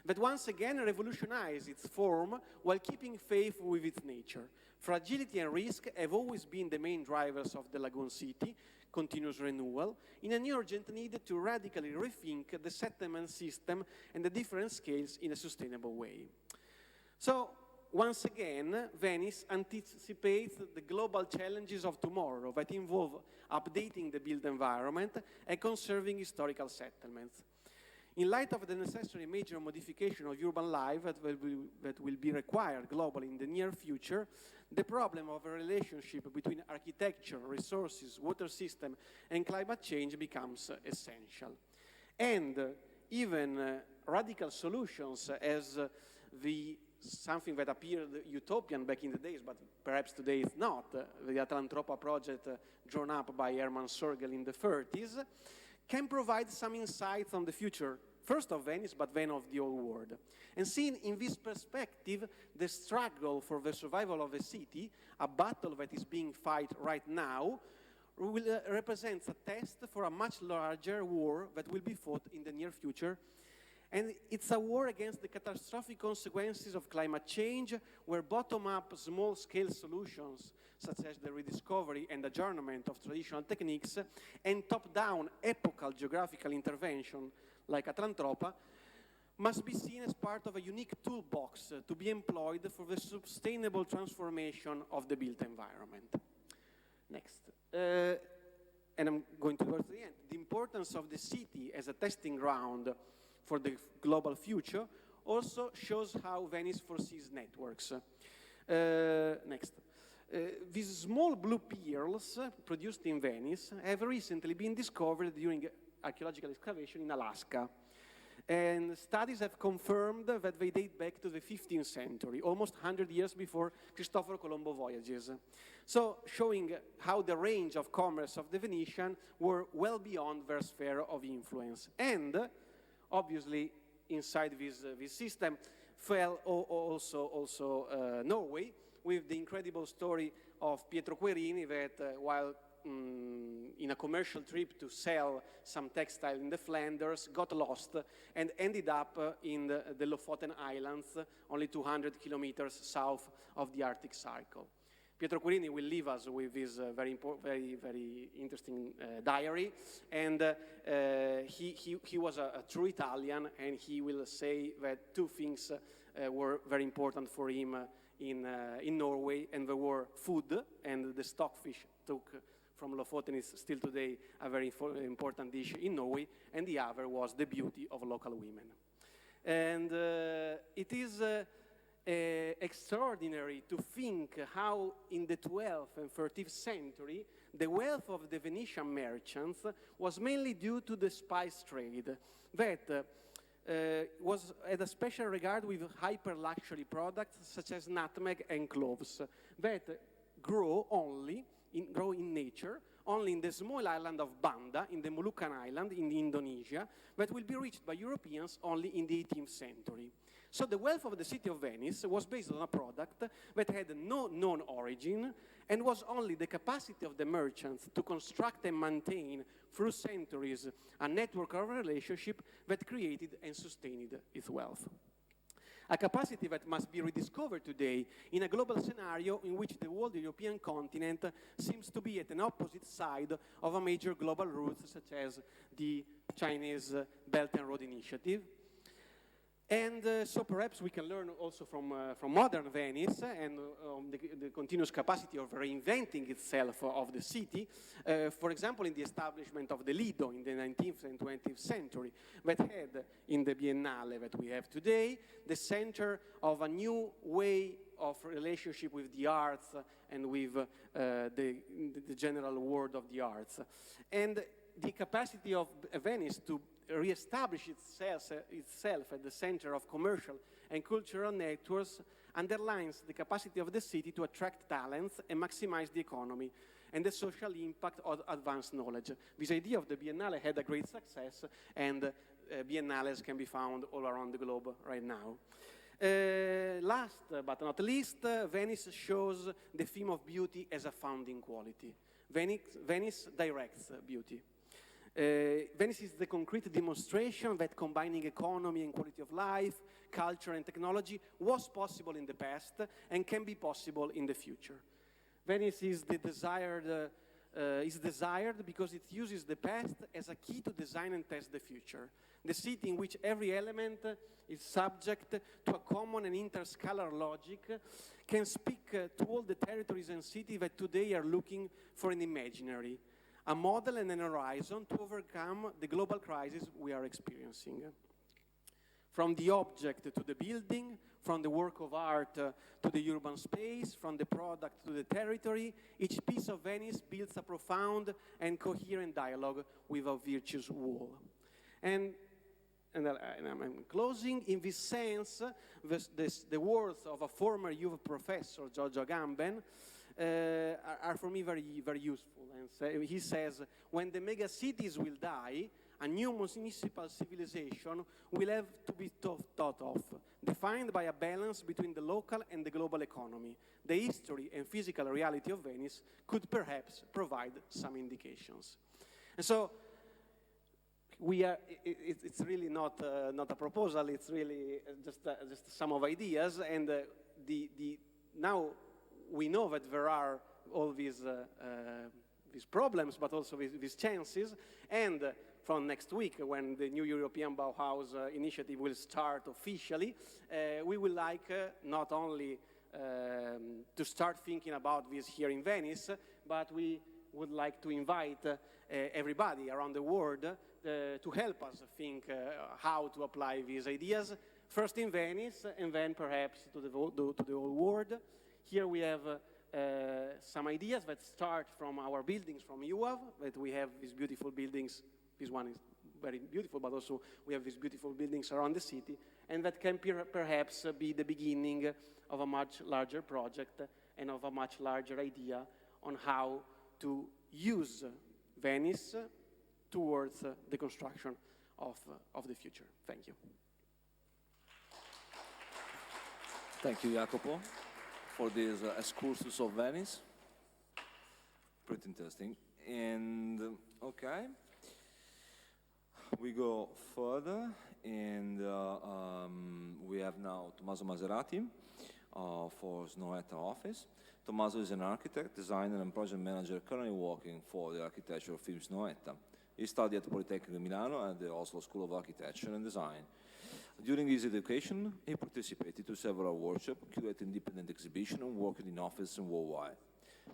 that once again revolutionized its form while keeping faith with its nature. Fragility and risk have always been the main drivers of the lagoon city, continuous renewal, in an urgent need to radically rethink the settlement system and the different scales in a sustainable way. So, once again, Venice anticipates the global challenges of tomorrow that involve updating the built environment and conserving historical settlements. In light of the necessary major modification of urban life that will be required globally in the near future, the problem of a relationship between architecture, resources, water system, and climate change becomes essential. And even radical solutions as something that appeared utopian back in the days, but perhaps today it's not, the Atlantropa project drawn up by Hermann Sorgel in the 30s, can provide some insights on the future, first of Venice, but then of the whole world. And seen in this perspective, the struggle for the survival of a city, a battle that is being fought right now, represents a test for a much larger war that will be fought in the near future. And it's a war against the catastrophic consequences of climate change, where bottom-up, small-scale solutions, such as the rediscovery and adjournment of traditional techniques, and top-down, epochal geographical intervention, like Atlantropa, must be seen as part of a unique toolbox to be employed for the sustainable transformation of the built environment. Next. And I'm going towards the end. The importance of the city as a testing ground for the global future also shows how Venice foresees networks. Next. These small blue pearls produced in Venice have recently been discovered during archaeological excavation in Alaska. And studies have confirmed that they date back to the 15th century, almost 100 years before Cristoforo Colombo voyages. So, showing how the range of commerce of the Venetian were well beyond their sphere of influence. And, obviously, inside this system fell also Norway, with the incredible story of Pietro Querini that while in a commercial trip to sell some textile in the Flanders, got lost and ended up in the Lofoten Islands, only 200 kilometers south of the Arctic Circle. Pietro Querini will leave us with this very interesting diary, and he was a true Italian, and he will say that two things were very important for him in Norway, and they were food, and the stockfish took from Lofoten is still today a very important dish in Norway, and the other was the beauty of local women. And it is extraordinary to think how in the 12th and 13th century the wealth of the Venetian merchants was mainly due to the spice trade that had a special regard with hyper-luxury products such as nutmeg and cloves that grow in nature, only in the small island of Banda, in the Moluccan island in Indonesia, that will be reached by Europeans only in the 18th century. So the wealth of the city of Venice was based on a product that had no known origin and was only the capacity of the merchants to construct and maintain through centuries a network of relationship that created and sustained its wealth. A capacity that must be rediscovered today in a global scenario in which the whole European continent seems to be at an opposite side of a major global route such as the Chinese Belt and Road Initiative. And so perhaps we can learn also from modern Venice and the continuous capacity of reinventing itself of the city. For example, in the establishment of the Lido in the 19th and 20th century, that had in the Biennale that we have today, the center of a new way of relationship with the arts and with the general world of the arts. And the capacity of Venice to re-establish itself at the center of commercial and cultural networks underlines the capacity of the city to attract talents and maximize the economy and the social impact of advanced knowledge. This idea of the Biennale had a great success, and biennales can be found all around the globe right now. Last but not least, Venice shows the theme of beauty as a founding quality. Venice directs beauty. Venice is the concrete demonstration that combining economy and quality of life, culture and technology was possible in the past and can be possible in the future. Venice is desired because it uses the past as a key to design and test the future. The city in which every element is subject to a common and interscalar logic can speak to all the territories and cities that today are looking for an imaginary, a model and an horizon to overcome the global crisis we are experiencing. From the object to the building, from the work of art to the urban space, from the product to the territory, each piece of Venice builds a profound and coherent dialogue with a virtuous wall. And I'm closing. In this sense, the words of a former youth professor, Giorgio Agamben, are for me very, very useful. And he says, when the mega cities will die, a new municipal civilization will have to be thought of, defined by a balance between the local and the global economy. The history and physical reality of Venice could perhaps provide some indications. And so, it's really not a proposal, it's really just some of ideas, and now we know that there are all these problems, but also these chances, and from next week, when the new European Bauhaus initiative will start officially, we would like not only to start thinking about this here in Venice, but we would like to invite everybody around the world to help us think how to apply these ideas, first in Venice, and then perhaps to the whole world. Here we have some ideas that start from our buildings, from UAV, that we have these beautiful buildings. This one is very beautiful, but also we have these beautiful buildings around the city, and that can perhaps be the beginning of a much larger project and of a much larger idea on how to use Venice towards the construction of the future. Thank you. Thank you, Jacopo, for this excursus of Venice. Pretty interesting. And, okay. We go further, and we have now Tommaso Maserati for Snoetta office. Tommaso is an architect, designer, and project manager currently working for the architectural firm Snoetta. He studied at the Polytechnic of Milano and the Oslo School of Architecture and Design. During his education, he participated to several workshops, curated independent exhibitions, and worked in offices worldwide.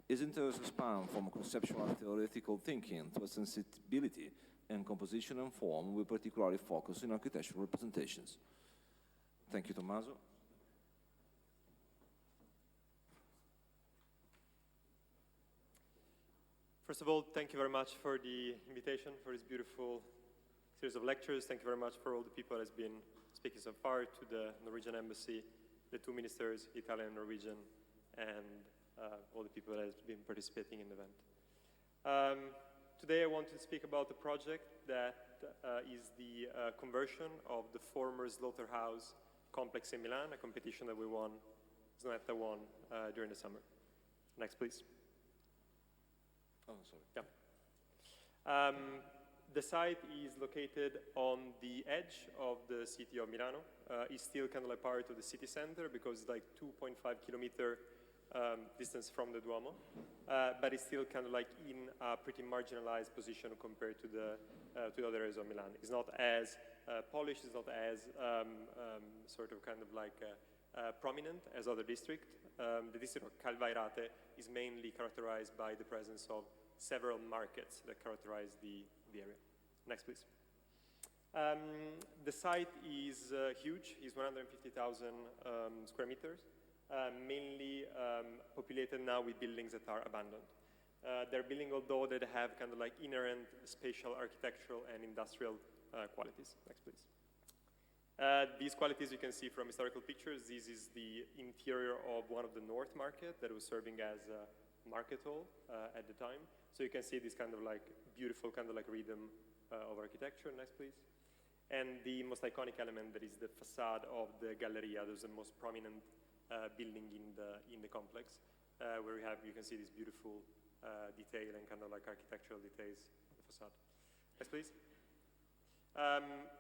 His interests span from conceptual and theoretical thinking to sensibility and composition and form, with particularly focus in architectural representations. Thank you, Tommaso. First of all, thank you very much for the invitation for this beautiful series of lectures. Thank you very much for all the people that have been speaking so far, to the Norwegian Embassy, the two ministers, Italian and Norwegian, and all the people that have been participating in the event. Today I want to speak about a project that is the conversion of the former slaughterhouse complex in Milan, a competition that Snoetta won during the summer. Next, please. Oh, sorry. Yeah. The site is located on the edge of the city of Milano. It's still kind of like part of the city center because it's like 2.5 kilometer distance from the Duomo, but it's still kind of like in a pretty marginalized position compared to the other areas of Milan. It's not as polished, it's not as sort of kind of like prominent as other districts. The district of Calvairate is mainly characterized by the presence of several markets that characterize the area. Next, please. The site is huge. It's 150,000 square meters. Mainly populated now with buildings that are abandoned. They're buildings, although that have kind of like inherent spatial, architectural, and industrial qualities. Next, please. These qualities you can see from historical pictures. This is the interior of one of the North Market that was serving as a market hall at the time. So you can see this kind of like beautiful kind of like rhythm of architecture. Next, please. And the most iconic element that is the facade of the Galleria. There's the most prominent building in the complex, where you can see this beautiful detail and kind of like architectural details of the facade. Next, please.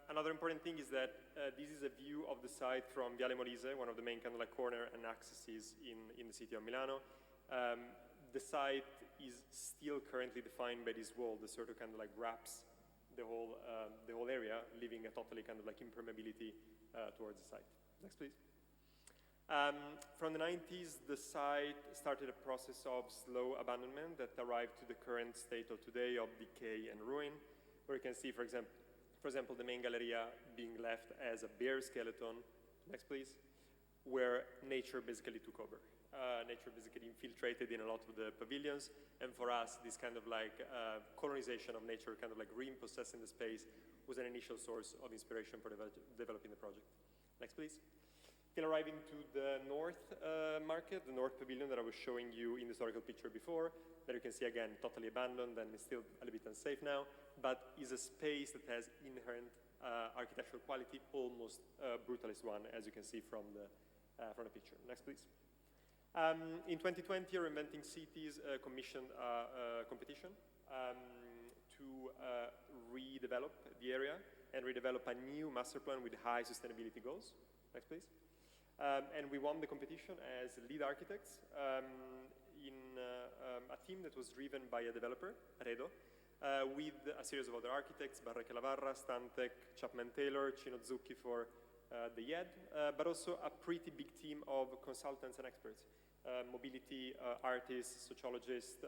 Another important thing is that this is a view of the site from Viale Molise, one of the main kind of like corner and accesses in the city of Milano. The site is still currently defined by this wall that sort of kind of like wraps the whole area, leaving a totally kind of like impermeability towards the site. Next, please. From the 90s, the site started a process of slow abandonment that arrived to the current state of today of decay and ruin, where you can see, for example, the main galleria being left as a bare skeleton. Next, please. Where nature basically took over. Nature basically infiltrated in a lot of the pavilions, and for us, this kind of like colonization of nature, kind of like repossessing the space, was an initial source of inspiration for developing the project. Next, please. Till arriving to the north market, the north pavilion that I was showing you in the historical picture before, that you can see again, totally abandoned and is still a little bit unsafe now, but is a space that has inherent architectural quality, almost brutalist one, as you can see from the picture. Next, please. In 2020, Reinventing Cities commissioned a competition to redevelop the area and redevelop a new master plan with high sustainability goals. Next, please. And we won the competition as lead architects in a team that was driven by a developer, Redo, with a series of other architects, Barreche Lavarra, Stantec, Chapman Taylor, Cino Zucchi for the YED, but also a pretty big team of consultants and experts, mobility artists, sociologists,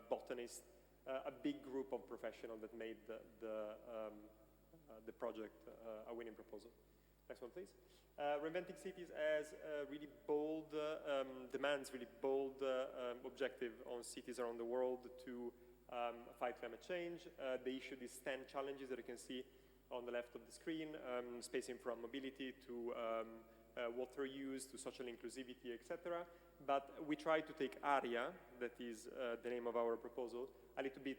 botanists, a big group of professionals that made the project a winning proposal. Next one, please. Reinventing Cities has really bold, demands really bold objective on cities around the world to fight climate change. They issued these 10 challenges that you can see on the left of the screen, spacing from mobility to water use to social inclusivity, etc. But we try to take ARIA, that is the name of our proposal, a little bit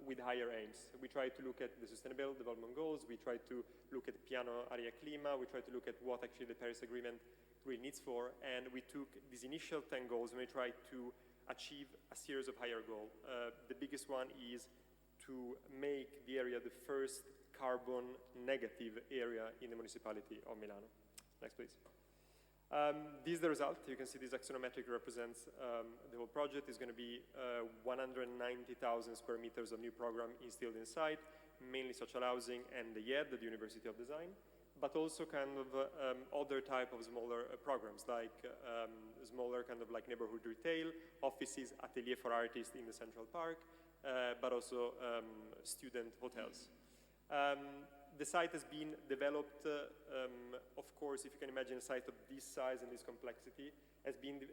with higher aims. We try to look at the Sustainable Development Goals, we try to look at Piano Area Clima, we try to look at what actually the Paris Agreement really needs for, and we took these initial 10 goals and we tried to achieve a series of higher goals. The biggest one is to make the area the first carbon negative area in the municipality of Milano. Next, please. This is the result. You can see this axonometric represents the whole project. It's going to be 190,000 square meters of new program instilled inside, mainly social housing and the YED, the University of Design, but also kind of other type of smaller programs, like smaller kind of like neighborhood retail, offices, atelier for artists in the Central Park, but also student hotels. The site has been developed, of course, if you can imagine a site of this size and this complexity, has been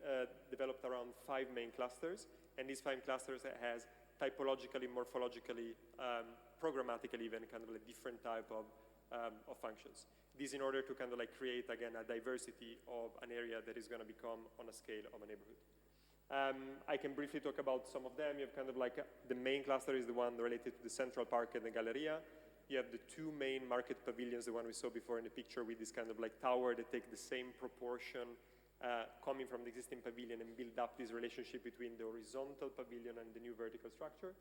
developed around 5 main clusters, and these 5 clusters has typologically, morphologically, programmatically even kind of a different type of functions. This in order to kind of like create, again, a diversity of an area that is going to become on a scale of a neighborhood. I can briefly talk about some of them. You have kind of like the main cluster is the one related to the Central Park and the Galleria. You have the 2 main market pavilions, the one we saw before in the picture with this kind of like tower that take the same proportion coming from the existing pavilion and build up this relationship between the horizontal pavilion and the new vertical structure.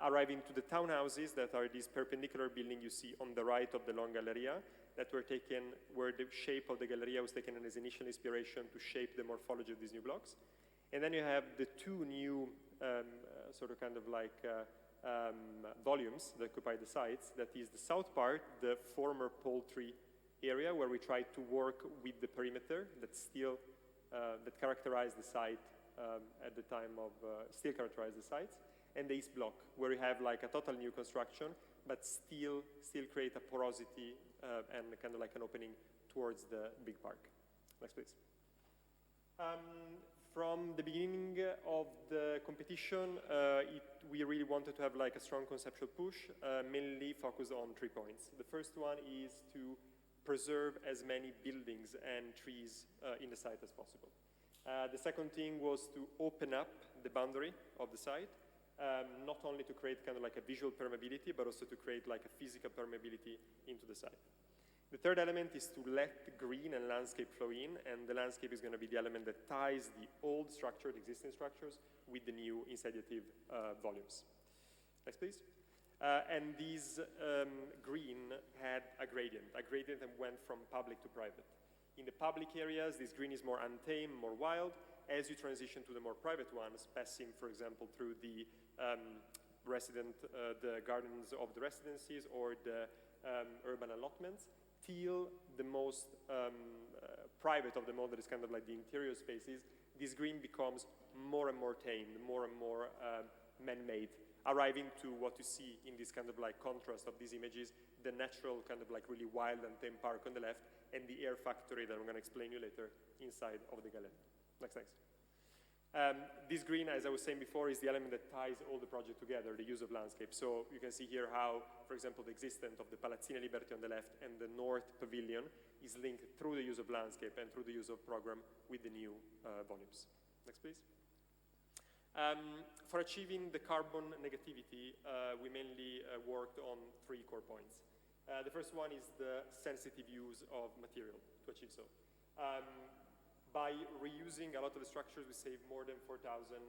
Arriving to the townhouses that are this perpendicular building you see on the right of the long Galleria that were taken, where the shape of the Galleria was taken as initial inspiration to shape the morphology of these new blocks. And then you have the 2 new sort of kind of like volumes that occupy the sites. That is the south part, the former poultry area, where we try to work with the perimeter that still that characterized the site at the time of still characterized the sites, and the east block, where we have like a total new construction, but still create a porosity and kind of like an opening towards the big park. Next, please. From the beginning of the competition, we really wanted to have like a strong conceptual push, mainly focused on 3 points. The first one is to preserve as many buildings and trees in the site as possible. The second thing was to open up the boundary of the site, not only to create kind of like a visual permeability, but also to create like a physical permeability into the site. The third element is to let green and landscape flow in, and the landscape is going to be the element that ties the old structure, the existing structures, with the new insediative volumes. Next, please. And this green had a gradient that went from public to private. In the public areas, this green is more untamed, more wild. As you transition to the more private ones, passing, for example, through the the gardens of the residencies or the urban allotments, till the most private of them all, that is kind of like the interior spaces, this green becomes more and more tamed, more and more man-made, arriving to what you see in this kind of like contrast of these images, the natural kind of like really wild and tame park on the left, and the air factory that I'm going to explain you later inside of the gallery. Next. This green, as I was saying before, is the element that ties all the project together, the use of landscape. So you can see here how, for example, the existence of the Palazzina Liberty on the left and the North Pavilion is linked through the use of landscape and through the use of program with the new volumes. Next, please. For achieving the carbon negativity, we mainly worked on 3 core points. The first one is the sensitive use of material to achieve so. By reusing a lot of the structures, we saved more than 4,500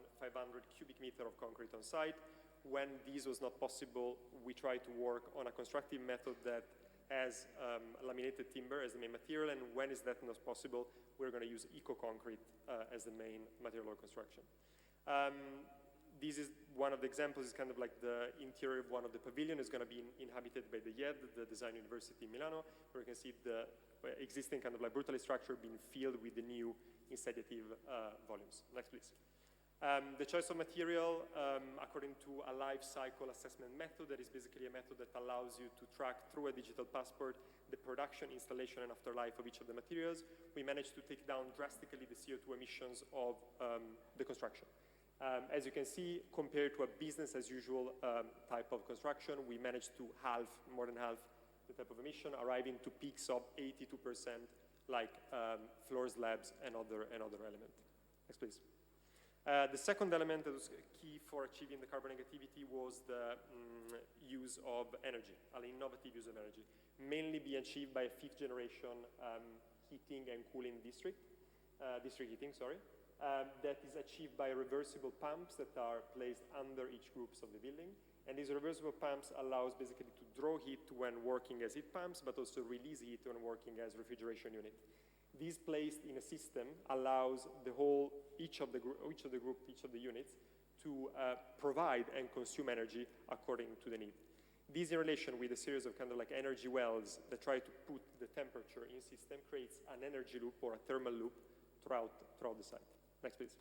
cubic meters of concrete on site. When this was not possible, we tried to work on a constructive method that has laminated timber as the main material, and when is that not possible, we're going to use eco-concrete as the main material of construction. This is one of the examples, is kind of like the interior of one of the pavilion is going to be inhabited by the YED, the Design University in Milano, where you can see the existing kind of like brutally structure being filled with the new insediative volumes. Next, please. The choice of material, according to a life cycle assessment method, that is basically a method that allows you to track through a digital passport the production, installation, and afterlife of each of the materials. We managed to take down drastically the CO2 emissions of the construction. As you can see, compared to a business as usual type of construction, we managed to more than half the type of emission, arriving to peaks of 82%, like floor slabs and other elements. Next, please. The second element that was key for achieving the carbon negativity was the use of energy, an innovative use of energy, mainly be achieved by a 5th generation heating and cooling district heating, sorry. That is achieved by reversible pumps that are placed under each groups of the building. And these reversible pumps allows basically to draw heat when working as heat pumps, but also release heat when working as refrigeration unit. This placed in a system allows each of the units to provide and consume energy according to the need. This, in relation with a series of kind of like energy wells that try to put the temperature in system, creates an energy loop or a thermal loop throughout the site. Next, please.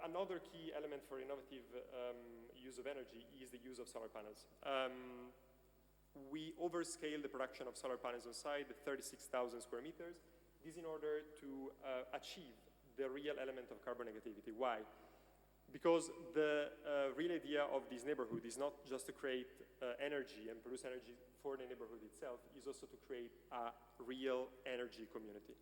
Another key element for innovative use of energy is the use of solar panels. We overscale the production of solar panels on site at 36,000 square meters. This in order to achieve the real element of carbon negativity. Why? Because the real idea of this neighborhood is not just to create energy and produce energy for the neighborhood itself, is also to create a real energy community.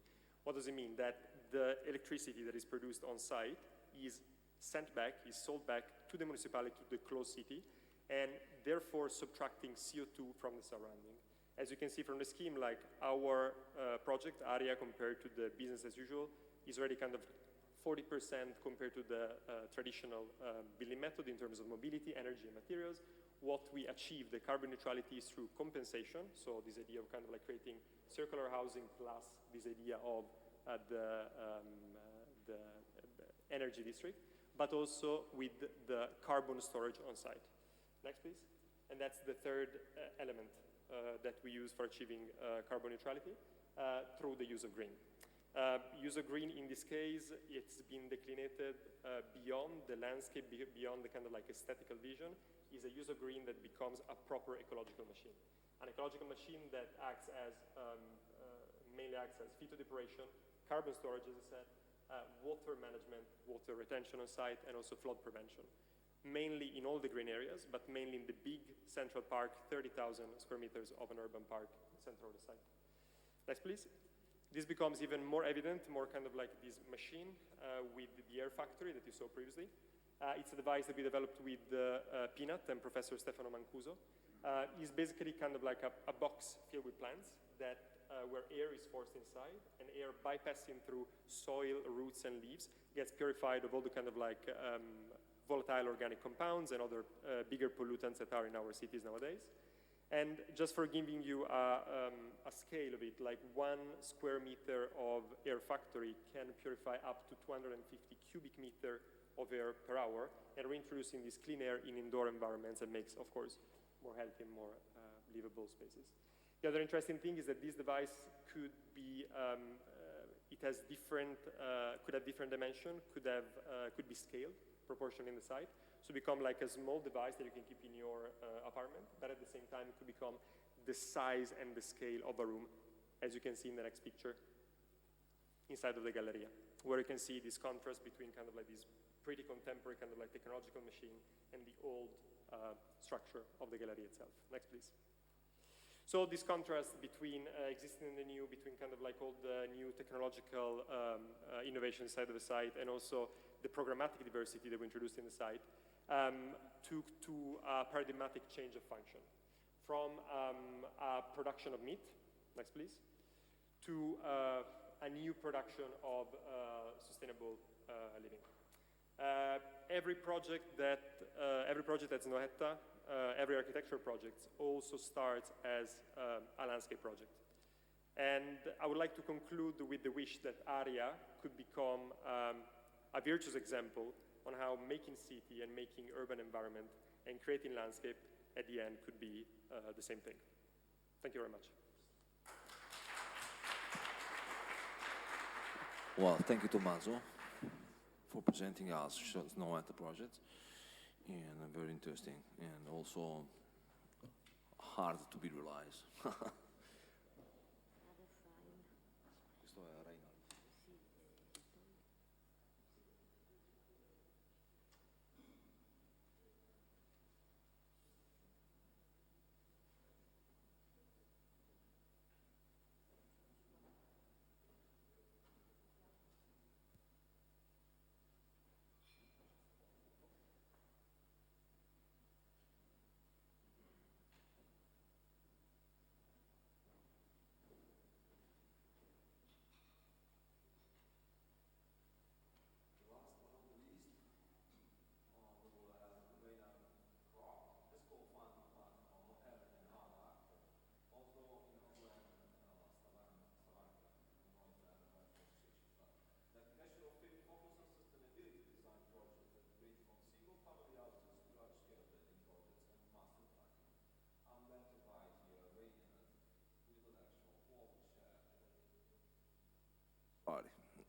What does it mean? That the electricity that is produced on site is sent back, is sold back to the municipality, to the closed city, and therefore subtracting CO2 from the surrounding. As you can see from the scheme, like our project area compared to the business as usual is already kind of 40% compared to the traditional building method in terms of mobility, energy, and materials. What we achieve, the carbon neutrality, is through compensation. So this idea of kind of like creating circular housing plus this idea of the energy district, but also with the carbon storage on site. Next, please. And that's the third element that we use for achieving carbon neutrality through the use of green. Use of green in this case, it's been declinated beyond the landscape, beyond the kind of like aesthetical vision, is a use of green that becomes a proper ecological machine. An ecological machine that acts as, mainly acts as phytodepuration, carbon storage, as I said, water management, water retention on site, and also flood prevention. Mainly in all the green areas, but mainly in the big central park, 30,000 square meters of an urban park, center of the site. Next, please. This becomes even more evident, more kind of like this machine with the air factory that you saw previously. It's a device that we developed with Peanut and Professor Stefano Mancuso. It's basically kind of like a box filled with plants that where air is forced inside, and air bypassing through soil, roots, and leaves gets purified of all the kind of like volatile organic compounds and other bigger pollutants that are in our cities nowadays. And just for giving you a scale of it, like 1 square meter of air factory can purify up to 250 cubic meter of air per hour, and we're introducing this clean air in indoor environments and makes, of course, more healthy and more livable spaces. The other interesting thing is that this device could be, it has different, could have different dimension, could be scaled, proportioned in the site, so become like a small device that you can keep in your apartment, but at the same time it could become the size and the scale of a room, as you can see in the next picture, inside of the Galleria, where you can see this contrast between kind of like this pretty contemporary kind of like technological machine and the old structure of the Galleria itself. Next, please. So this contrast between existing and the new, between kind of like all the new technological innovation side of the site and also the programmatic diversity that we introduced in the site, took to a paradigmatic change of function. From a production of meat, next please, to a new production of sustainable living. Every project that's Noetta, every architecture project also starts as a landscape project. And I would like to conclude with the wish that ARIA could become a virtuous example on how making city and making urban environment and creating landscape at the end could be the same thing. Thank you very much. Well, thank you, Tommaso, for presenting us Noetta project, and very interesting, and also hard to be realized. Questo è Reinhard.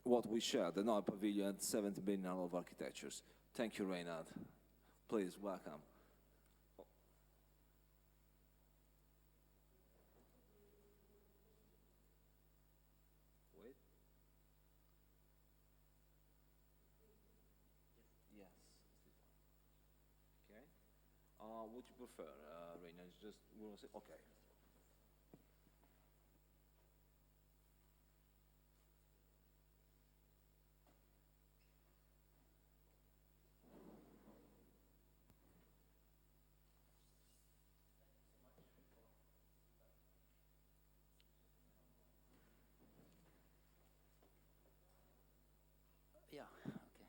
What we shared, the Noel Pavilion, 7th Biennale of Architectures. Thank you, Reinhard. Please, welcome. Wait. Yes. Okay. Would you prefer, Reinhard? Just, we'll say, okay. Yeah, okay.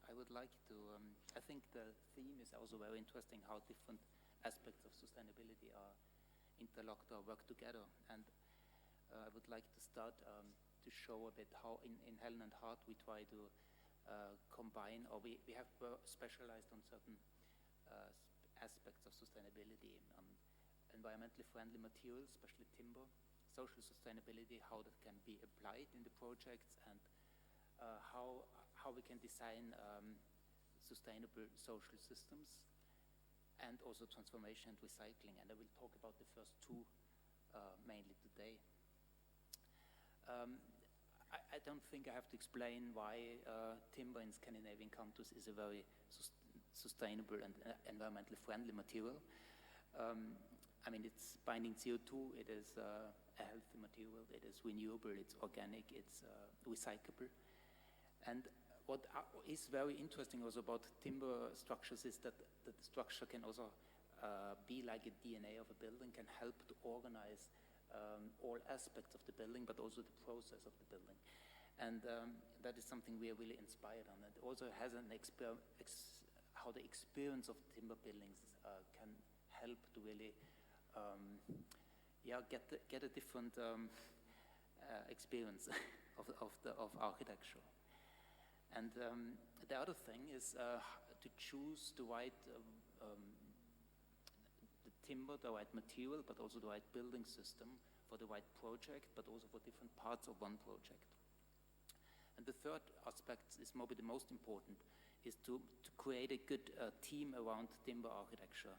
I would like to, I think the theme is also very interesting, how different aspects of sustainability are interlocked or work together. And I would like to start to show a bit how in Helen and Hart we try to combine, or we have specialized on certain aspects of sustainability, environmentally friendly materials, especially timber, social sustainability, how that can be applied in the projects, and how we can design sustainable social systems, and also transformation and recycling. And I will talk about the first two mainly today. I don't think I have to explain why timber in Scandinavian countries is a very sustainable and environmentally friendly material. I mean, it's binding CO2, it is a healthy material, it is renewable, it's organic, it's recyclable. And what is very interesting also about timber structures is that the structure can also be like a DNA of a building, can help to organize all aspects of the building, but also the process of the building. And that is something we are really inspired on. It also has an how the experience of timber buildings can help to really get a different experience of architecture. And the other thing is to choose the right the timber, the right material, but also the right building system for the right project, but also for different parts of one project. And the third aspect is maybe the most important, is to create a good team around timber architecture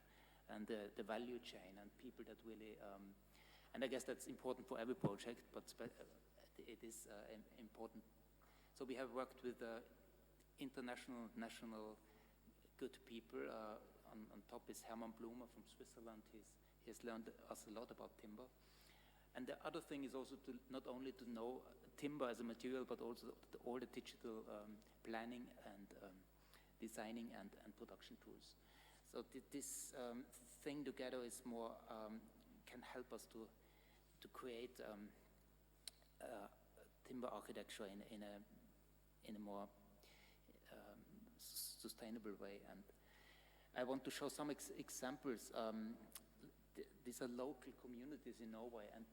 and the value chain and people that really, and I guess that's important for every project, but it is important. So we have worked with international, national good people. On top is Hermann Blumer from Switzerland. He has learned us a lot about timber. And the other thing is also to not only to know timber as a material, but also all the digital planning and designing and production tools. So this thing together is more can help us to create timber architecture in a more sustainable way. And I want to show some examples. These are local communities in Norway, and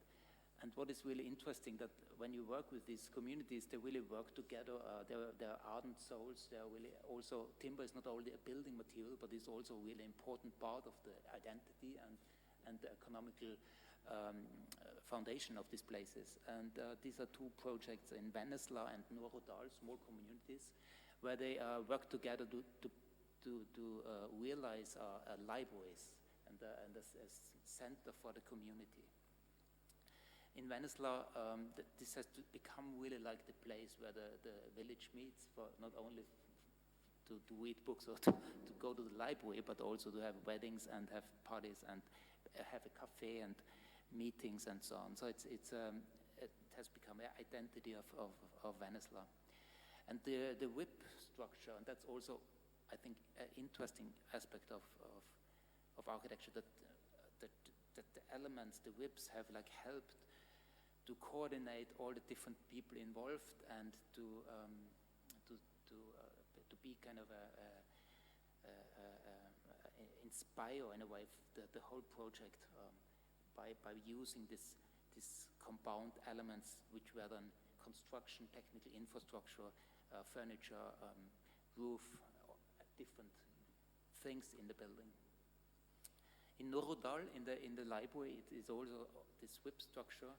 what is really interesting that when you work with these communities, they really work together. They're ardent souls. They are really also, timber is not only a building material, but it's also a really important part of the identity and the economical foundation of these places. And these are two projects in Venezia and Norrodal, small communities, where they work together to realize libraries and a center for the community. In Venezia, this has to become really like the place where the village meets, for not only to read books or to go to the library, but also to have weddings and have parties and have a cafe and meetings and so on. So it has become an identity of Venezia. And the whip structure, and that's also, I think, an interesting aspect of architecture, that the elements, the whips, have like helped to coordinate all the different people involved and to be kind of inspire in a way the whole project by using these compound elements, which were then construction, technical infrastructure, furniture, roof, different things in the building. In Norrodal, in the library, it is also this whip structure.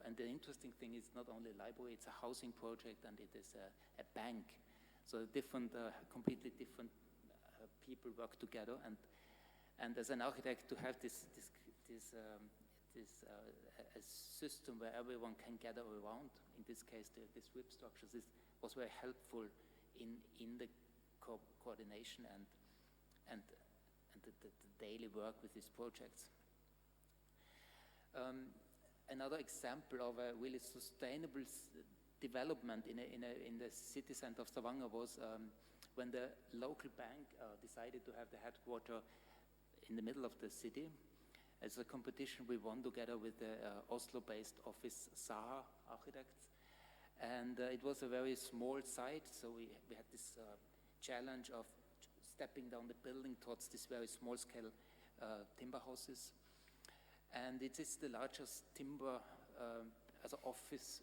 And the interesting thing is not only a library, it's a housing project, and it is a bank. So completely different people work together. And as an architect, to have this a system where everyone can gather around, in this case, this whip structures, was very helpful in the coordination and the daily work with these projects. Another example of a really sustainable development in the city center of Stavanger was when the local bank decided to have the headquarters in the middle of the city. As a competition, we won together with the Oslo-based office Saha Architects, and it was a very small site. So we had this challenge of stepping down the building towards this very small-scale timber houses. And it is the largest timber as an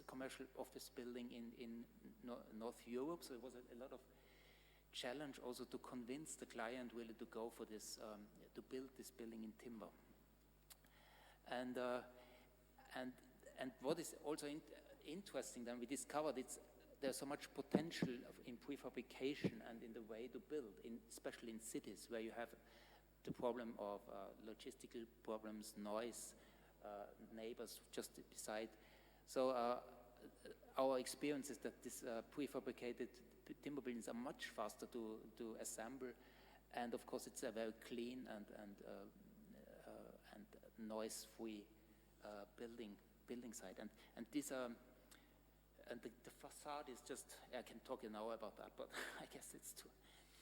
commercial office building in North Europe. So it was a lot of challenge also to convince the client really to go for this, to build this building in timber. And what is also interesting, then we discovered there's so much potential in prefabrication and in the way to build, especially in cities where you have the problem of logistical problems, noise, neighbors just beside. So our experience is that these prefabricated timber buildings are much faster to assemble, and of course it's a very clean and noise-free building site. And these are, and the facade is just, I can talk an hour about that, but I guess it's too.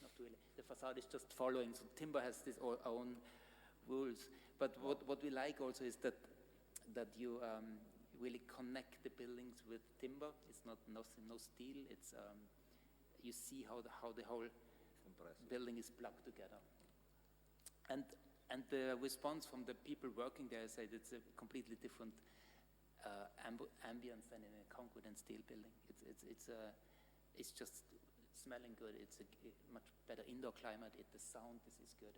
Not really. The facade is just following. So timber has its own rules. But what we like also is that you really connect the buildings with timber. It's not no steel. It's you see how the whole building is plugged together. And the response from the people working there is that it's a completely different ambience than in a concrete and steel building. It's just smelling good. It's a much better indoor climate. The sound is good.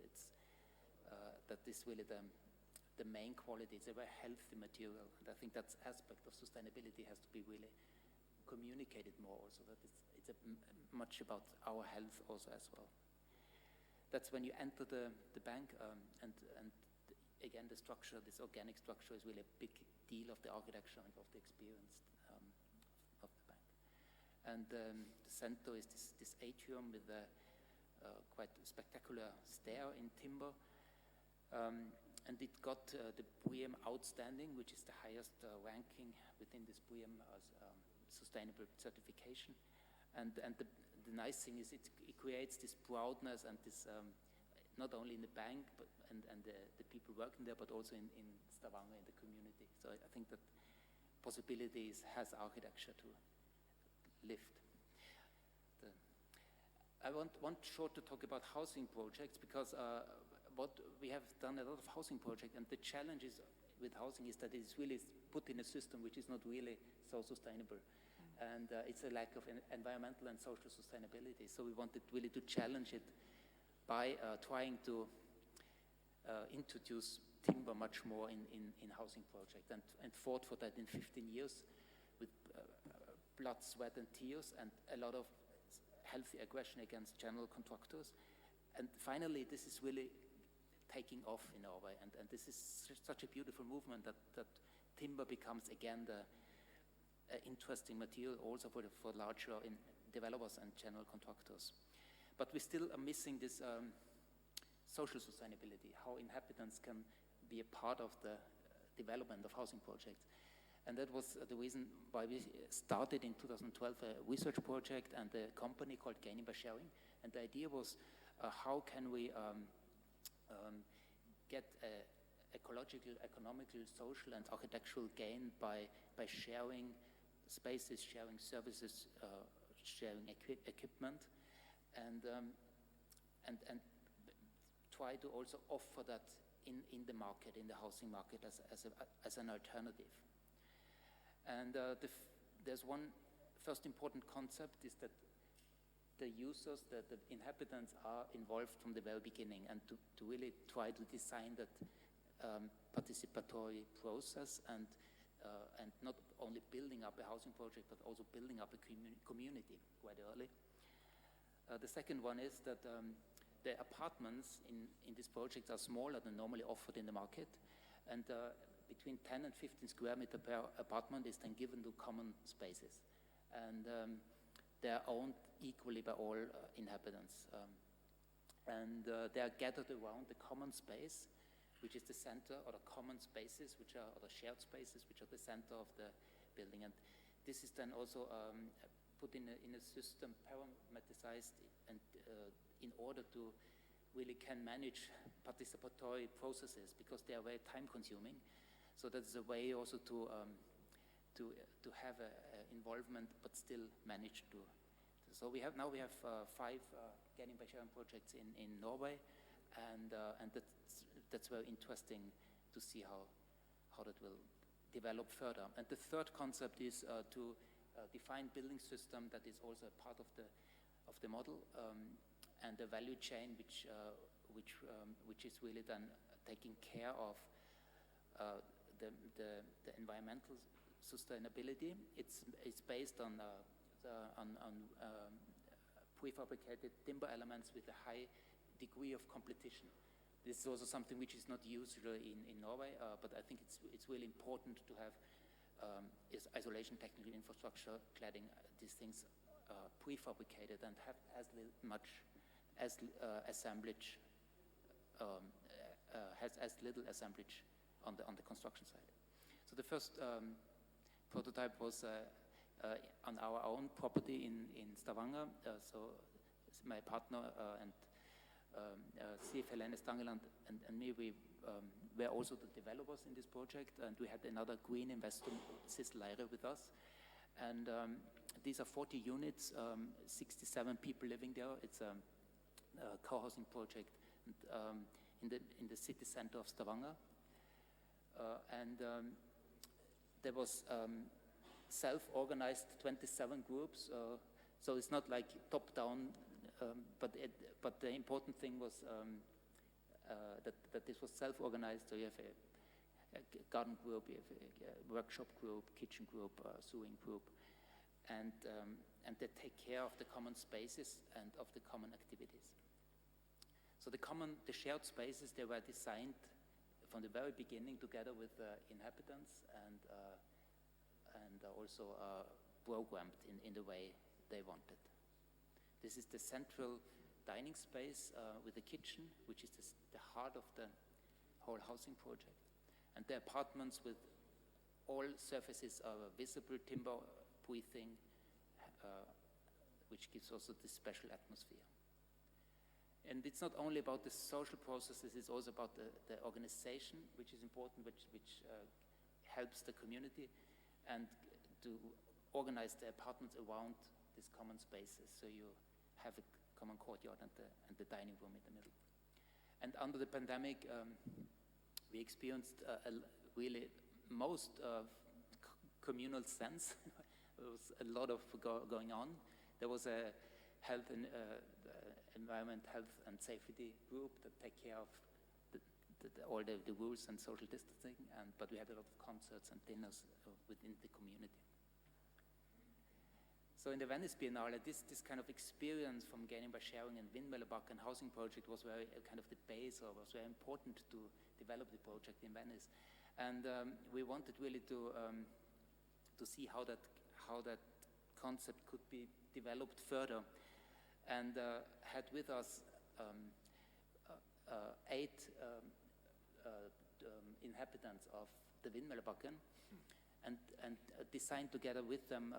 That is really the main quality. It's a very healthy material, and I think that aspect of sustainability has to be really communicated more. Also, that it's much about our health also as well. That's when you enter the bank, and again, the structure, this organic structure, is really a big deal of the architecture and of the experience of the bank. And the center is this atrium with a quite spectacular stair in timber. And it got the BREEAM Outstanding, which is the highest ranking within this BREEAM sustainable certification. And the nice thing is it creates this proudness and this, not only in the bank and the people working there, but also in Stavanger, in the community. So I think that possibilities has architecture to lift. I want short to talk about housing projects, because what we have done a lot of housing projects, and the challenges with housing is that it's really put in a system which is not really so sustainable. And it's a lack of environmental and social sustainability. So we wanted really to challenge it by trying to introduce timber much more in housing projects, and fought for that in 15 years with blood, sweat, and tears, and a lot of healthy aggression against general contractors. And finally, this is really taking off in Norway, and this is such a beautiful movement that timber becomes again the interesting material also for larger developers and general contractors. But we still are missing this social sustainability, how inhabitants can be a part of the development of housing projects. And that was the reason why we started in 2012 a research project and a company called Gaining by Sharing. And the idea was how can we get ecological, economical, social, and architectural gain by sharing spaces, sharing services, sharing equipment, and try to also offer that in the market, in the housing market, as an alternative. And there's one first important concept is that the users, the inhabitants are involved from the very beginning, and to really try to design that participatory process, and not only building up a housing project, but also building up a community quite early. The second one is that the apartments in this project are smaller than normally offered in the market, and between 10 and 15 square meter per apartment is then given to common spaces. And they are owned equally by all inhabitants. And they are gathered around the common space, which is the center, or the common spaces, or the shared spaces, which are the center of the building. And this is then also put in a system, parametricized, and in order to really can manage participatory processes, because they are very time consuming. So that's a way also to have a involvement, but still manage to. So we have 5 Gaining by Sharing projects in Norway, and that's very interesting to see how that will develop further. And the third concept is to define building system that is also a part of the model, and the value chain which is really then taking care of the environmental sustainability. It's based on prefabricated timber elements with a high degree of competition. This is also something which is not usual in Norway, but I think it's really important to have is isolation technical infrastructure cladding these things prefabricated and have as assemblage has as little assemblage on the construction side. So the first prototype was on our own property in Stavanger. So my partner and CF Helene Stangeland and me, we were also the developers in this project, and we had another green investor, Sis Leire, with us. And these are 40 units, 67 people living there. It's co-housing project in the city center of Stavanger. There was self-organized 27 groups, so it's not like top-down, but the important thing was that this was self-organized. So you have a garden group, you have a workshop group, kitchen group, sewing group, and they take care of the common spaces and of the common activities. So the shared spaces, they were designed from the very beginning together with inhabitants and also programmed in the way they wanted. This is the central dining space with the kitchen, which is the heart of the whole housing project. And the apartments with all surfaces are visible, timber breathing, which gives also this special atmosphere. And it's not only about the social processes, it's also about the organization, which is important, which helps the community, and to organize the apartments around these common spaces. So you have a common courtyard and the dining room in the middle. And under the pandemic, we experienced really most communal sense. There was a lot of going on. There was a health and environment, health and safety group that take care of all the rules and social distancing, but we had a lot of concerts and dinners within the community. So in the Venice Biennale, this kind of experience from gaining by sharing and Vindmøllebakken housing project was very kind of the base, or was very important to develop the project in Venice. And we wanted really to see how that concept could be developed further, and had with us 8 inhabitants of the Vindmøllebakken, and designed together with them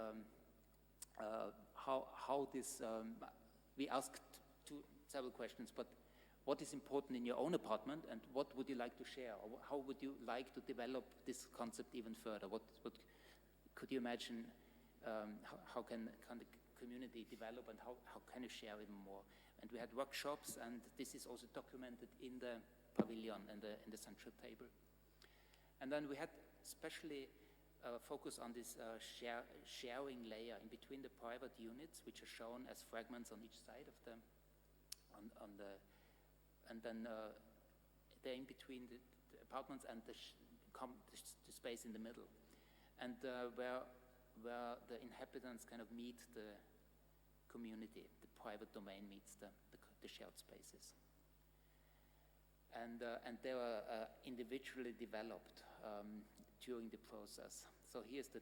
how this. We asked several questions, but what is important in your own apartment, and what would you like to share, or how would you like to develop this concept even further? What could you imagine? How can the community develop, and how can you share even more? And we had workshops, and this is also documented in the pavilion and in the central table. And then we had especially focus on this sharing layer in between the private units, which are shown as fragments on each side of them, and then they're in between the apartments and the space in the middle, and where the inhabitants kind of meet the community, the private domain meets the shared spaces. And they were individually developed during the process. So here's the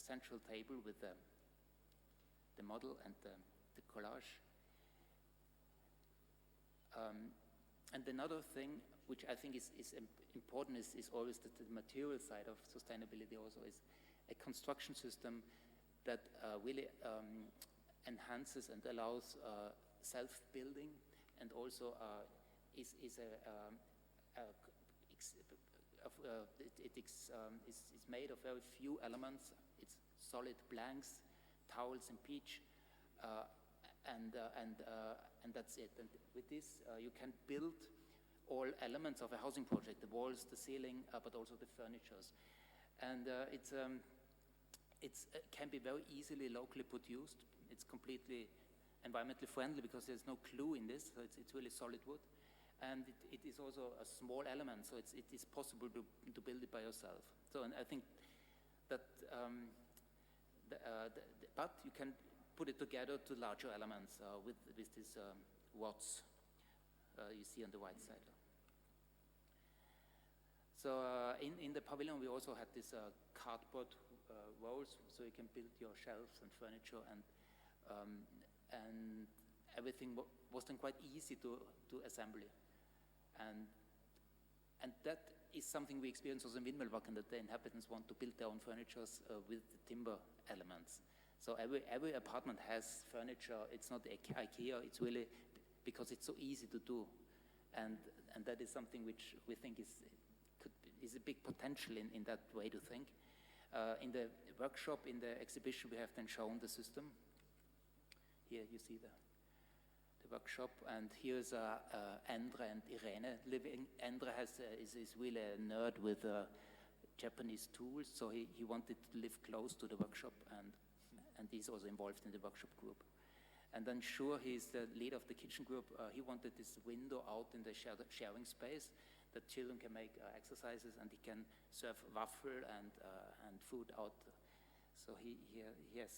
central table with the model and the collage. And another thing which I think is important is always the material side of sustainability also is a construction system that really enhances and allows self-building, and also is made of very few elements. It's solid blanks, towels, and peach, and that's it. And with this, you can build all elements of a housing project: the walls, the ceiling, but also the furnitures. And it can be very easily locally produced. It's completely environmentally friendly because there's no glue in this, so it's really solid wood. And it is also a small element, so it is possible to build it by yourself. So, and I think that, but you can put it together to larger elements with these rods you see on the right side. So in the pavilion we also had these cardboard walls, so you can build your shelves and furniture, and everything was then quite easy to assemble. And that is something we experience also in Vindmøllebakken, that the inhabitants want to build their own furniture with the timber elements. So every apartment has furniture. It's not IKEA. It's really because it's so easy to do, and that is something which we think is a big potential in that way to think. In the workshop, in the exhibition, we have then shown the system. Here you see the workshop. And here's Endre and Irene living. Endre is really a nerd with Japanese tools, so he wanted to live close to the workshop, and he's also involved in the workshop group. And then Shur, he's the leader of the kitchen group. He wanted this window out in the sharing space that children can make exercises, and he can serve waffle and food out. So he has,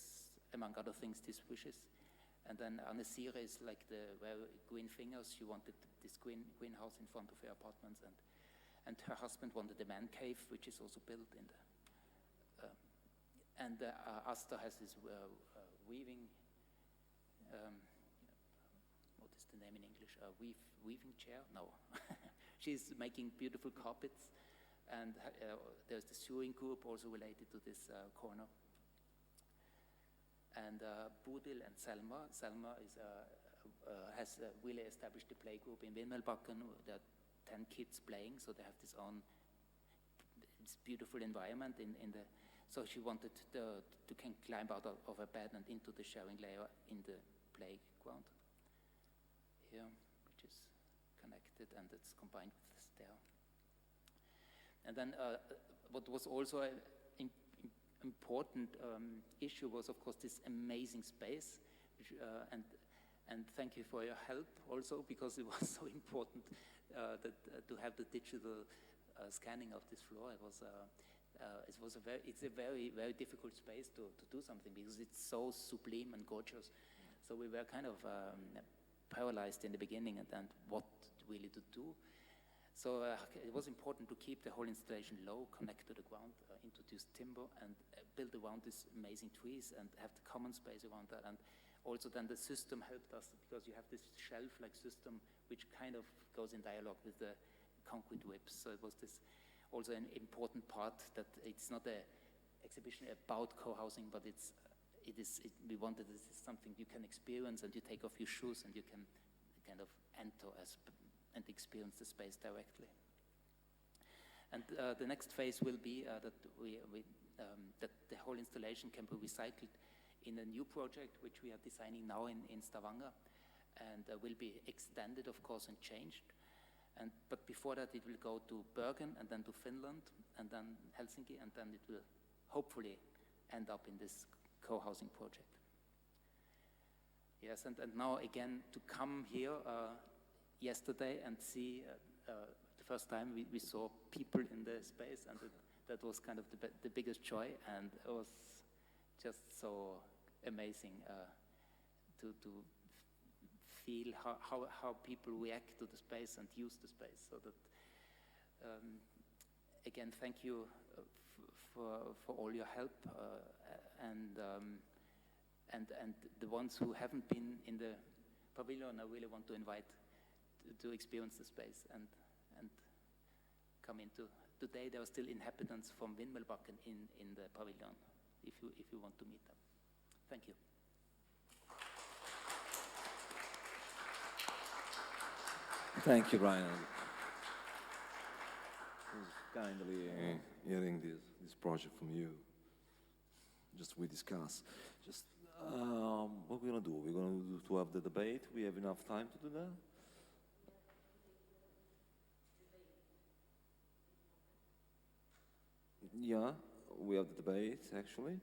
among other things, these wishes. And then Anesira is like the green fingers. She wanted this greenhouse in front of her apartments, and her husband wanted a man cave, which is also built in the. And Asta has this weaving. What is the name in English? Weaving chair? No. She's making beautiful carpets, and there's the sewing group also related to this corner. And Bodil and Selma. Selma has really established a play group in Wimmelbakken. There are 10 kids playing, so they have this beautiful environment in the. So she wanted to can climb out of a bed and into the sharing layer in the playground here, which is connected, and it's combined with the stair. And then what was also an important issue was, of course, this amazing space, which, and thank you for your help also, because it was so important to have the digital scanning of this floor. It's a very, very difficult space to do something, because it's so sublime and gorgeous. So we were kind of paralyzed in the beginning, and what really to do. So it was important to keep the whole installation low, connect to the ground, introduce timber, and build around these amazing trees, and have the common space around that. And also then the system helped us, because you have this shelf-like system which kind of goes in dialogue with the concrete whips. So it was this also an important part, that it's not an exhibition about co-housing, but we wanted this is something you can experience, and you take off your shoes and you can kind of enter and experience the space directly. And the next phase will be that that the whole installation can be recycled in a new project which we are designing now in Stavanger, and will be extended, of course, and changed. But before that, it will go to Bergen, and then to Finland, and then Helsinki, and then it will hopefully end up in this co-housing project. Yes, and now again to come here yesterday and see the first time we saw people in the space, and that was kind of the biggest joy, and it was just so amazing to feel how people react to the space and use the space. So that again, thank you for all your help, and the ones who haven't been in the pavilion, I really want to invite to experience the space and come into. Today there are still inhabitants from Windmühlbakken in the pavilion, if you want to meet them. Thank you. Thank you, Brian. Kindly hearing this project from you. Just we discuss. Just what we're gonna do? We're gonna do to have the debate. We have enough time to do that. Yeah, we have the debate actually.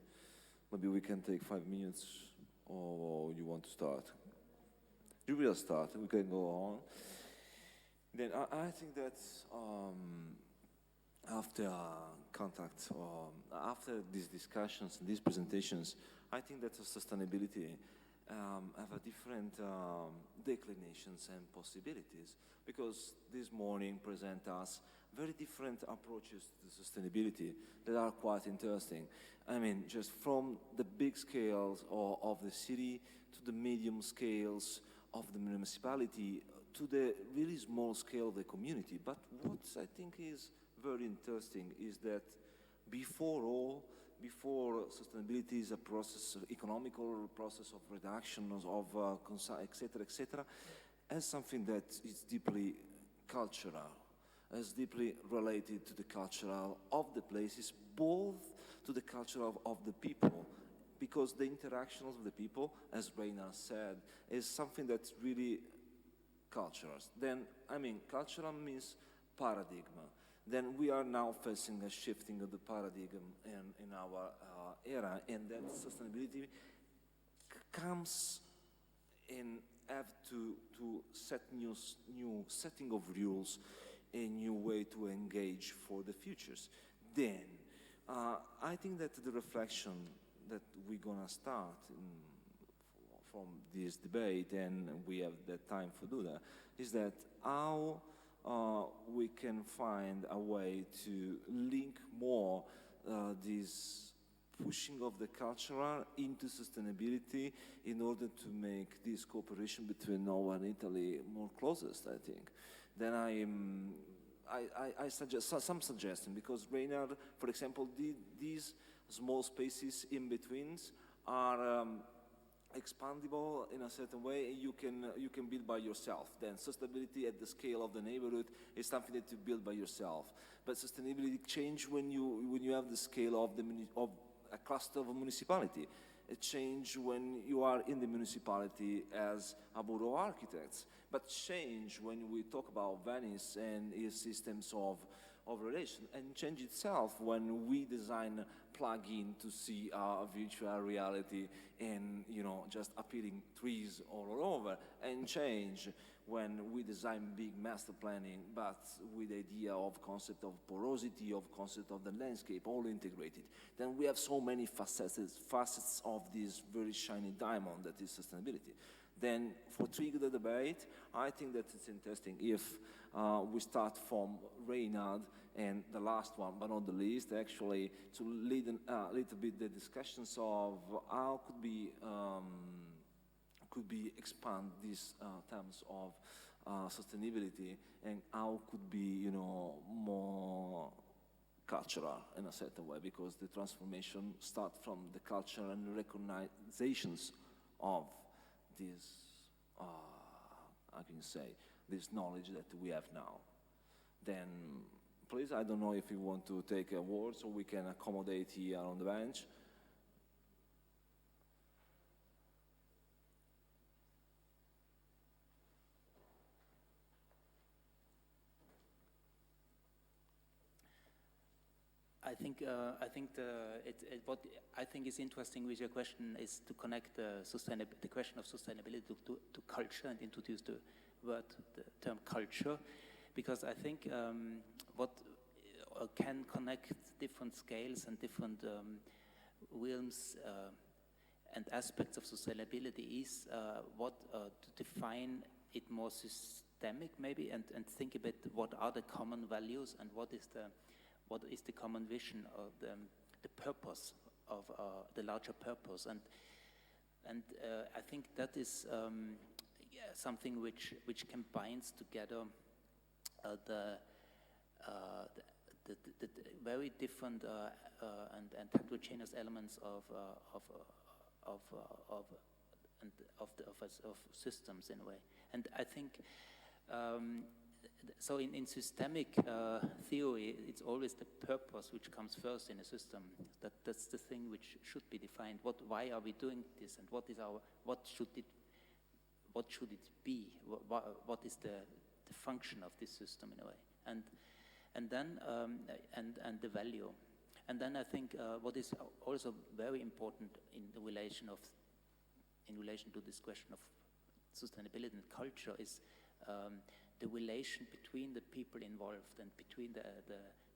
Maybe we can take 5 minutes, or you want to start? You will start. We can go on. Then I think that after contact, after these discussions and these presentations, I think that sustainability have a different declinations and possibilities, because this morning present us very different approaches to sustainability that are quite interesting. I mean, just from the big scales of the city to the medium scales of the municipality to the really small scale of the community. But what I think is very interesting is that before sustainability is a process, economical process of reduction of etc., as something that is deeply cultural, as deeply related to the cultural of the places, both to the culture of the people because the interactions of the people, as Reynard said, is something that's really cultural. Then, I mean, cultural means paradigm. Then we are now facing a shifting of the paradigm in our era, and then sustainability comes and have to set new setting of rules, a new way to engage for the futures. Then, I think that the reflection that we're gonna start from this debate, and we have the time to do that, is that how we can find a way to link more this pushing of the cultural into sustainability in order to make this cooperation between Norway and Italy more closest, I think. Then I suggest some suggestion, because Reynard, for example, these small spaces in betweens are expandable in a certain way. You can build by yourself. Then sustainability at the scale of the neighborhood is something that you build by yourself. But sustainability change when you have the scale of a cluster of a municipality. It change when you are in the municipality as a board of architects. But change when we talk about Venice and its systems of relation, and change itself when we design plug-in to see our virtual reality and just appearing trees all over, and change when we design big master planning, but with the idea of concept of porosity, of concept of the landscape, all integrated. Then we have so many facets of this very shiny diamond that is sustainability. Then for trigger the debate, I think that it's interesting if we start from Reynard, and the last one, but not the least, actually, to lead a little bit the discussions of how could be expand these terms of sustainability, and how could be more cultural in a certain way, because the transformation starts from the culture and recognitions of this, I can say, this knowledge that we have now. Then, please, I don't know if you want to take a word so we can accommodate here on the bench. What I think is interesting with your question is to connect the question of sustainability to culture, and introduce the term culture, because I think what can connect different scales and different realms and aspects of sustainability is to define it more systemic, maybe, and think a bit what are the common values, and what is the common vision of the purpose of the larger purpose, and I think that is something which combines together the very different and heterogeneous elements of systems in a way, and I think. So in systemic theory, it's always the purpose which comes first in a system. That's the thing which should be defined. Why are we doing this, and what should it be? What is the function of this system in a way? And then the value. And then I think what is also very important in relation to this question of sustainability and culture is the relation between the people involved and between the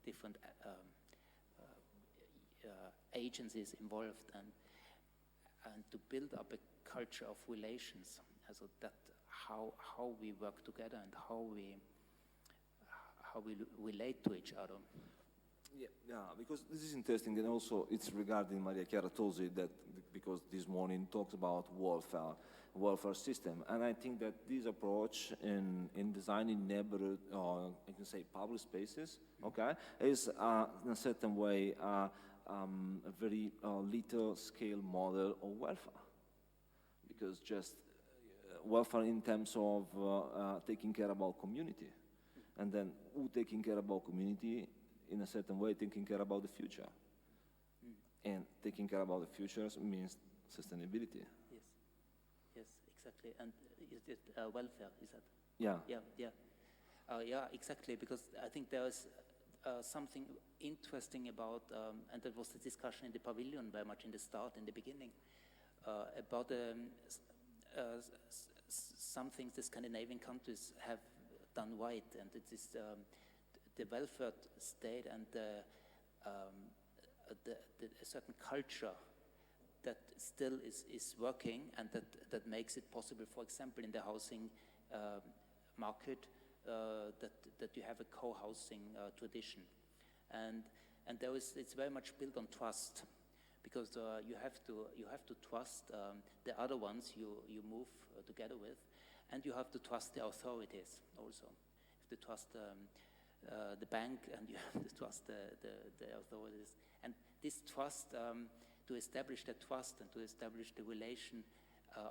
different agencies involved, and to build up a culture of relations, so that how we work together and how we relate to each other. Yeah, because this is interesting, and also it's regarding Maria Chiara Tosi, that because this morning talks about welfare system, and I think that this approach in designing neighborhood, or I can say public spaces, okay, is in a certain way a very little scale model of welfare, because just welfare in terms of taking care about community, and then who taking care about community in a certain way, taking care about the future. And taking care about the futures means sustainability. Yes, yes, exactly. And is it welfare? Is that? Yeah. Yeah, exactly. Because I think there is something interesting about, and that was the discussion in the pavilion very much in the start, in the beginning, about some things the Scandinavian countries have done right, and it is the welfare state and a certain culture that still is working, and that makes it possible, for example, in the housing market, that you have a co-housing tradition, and it's very much built on trust, because you have to trust the other ones you move together with, and you have to trust the authorities also. You have to trust the bank, and you have to trust the authorities. And this trust, to establish that trust and to establish the relation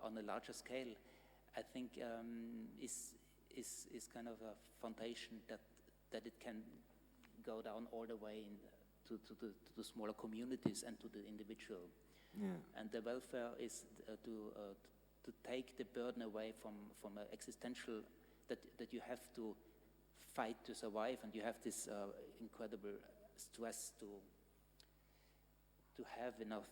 on a larger scale, I think is kind of a foundation that it can go down all the way to the smaller communities and to the individual. Yeah. And the welfare is to take the burden away from an existential, that you have to fight to survive, and you have this incredible stress to have enough,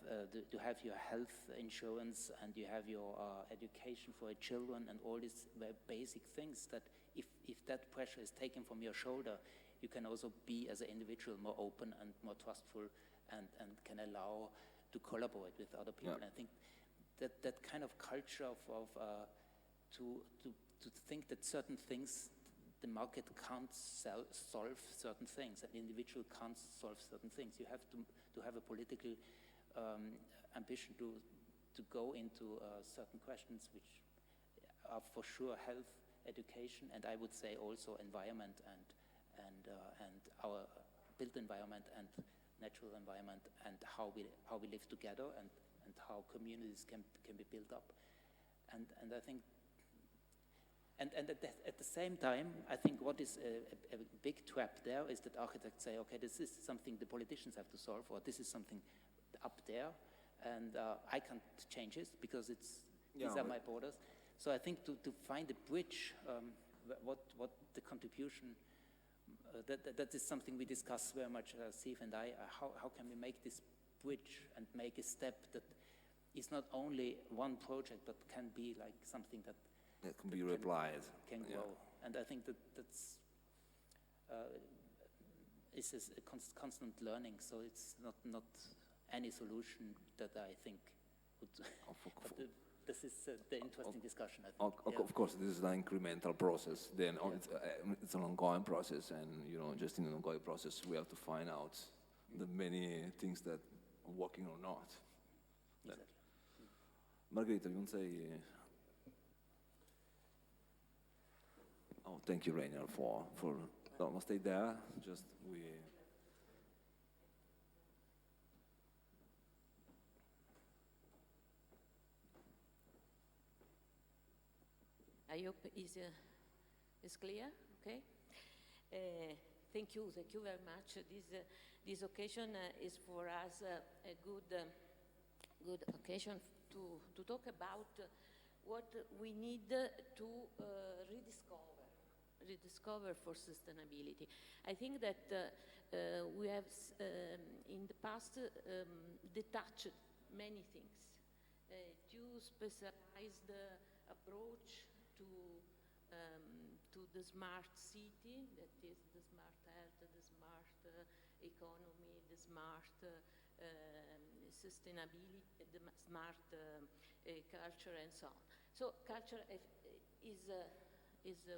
to have your health insurance, and you have your education for your children, and all these very basic things that if that pressure is taken from your shoulder, you can also be, as an individual, more open and more trustful, and can allow to collaborate with other people. Yeah. I think that kind of culture of to think that certain things, the market can't solve certain things, an individual can't solve certain things. You have to have a political ambition to go into certain questions, which are for sure health, education, and I would say also environment and our built environment and natural environment, and how we live together, and how communities can be built up, and I think. And at the same time, I think what is a big trap there is that architects say, okay, this is something the politicians have to solve, or this is something up there, and I can't change it because these are my borders. So I think to find a bridge, what the contribution, that is something we discuss very much, Steve and I, how can we make this bridge and make a step that is not only one project, but can be like something that can be replied. Can grow. And I think that's is a constant learning. So it's not any solution that I think would. But this is the interesting discussion, I think. Of course, this is an incremental process. Then it's an ongoing process, and just in an ongoing process, we have to find out the many things that are working or not. Exactly. Margherita, you want to say? Oh, thank you, Rainer, for don't stay there. Just we. I hope is clear. Okay. Thank you very much. This occasion is for us a good occasion to talk about what we need to rediscover for sustainability. I think that we have in the past detached many things. Too specialized approach to the smart city, that is the smart health, the smart economy, the smart sustainability, the smart culture, and so on. So culture is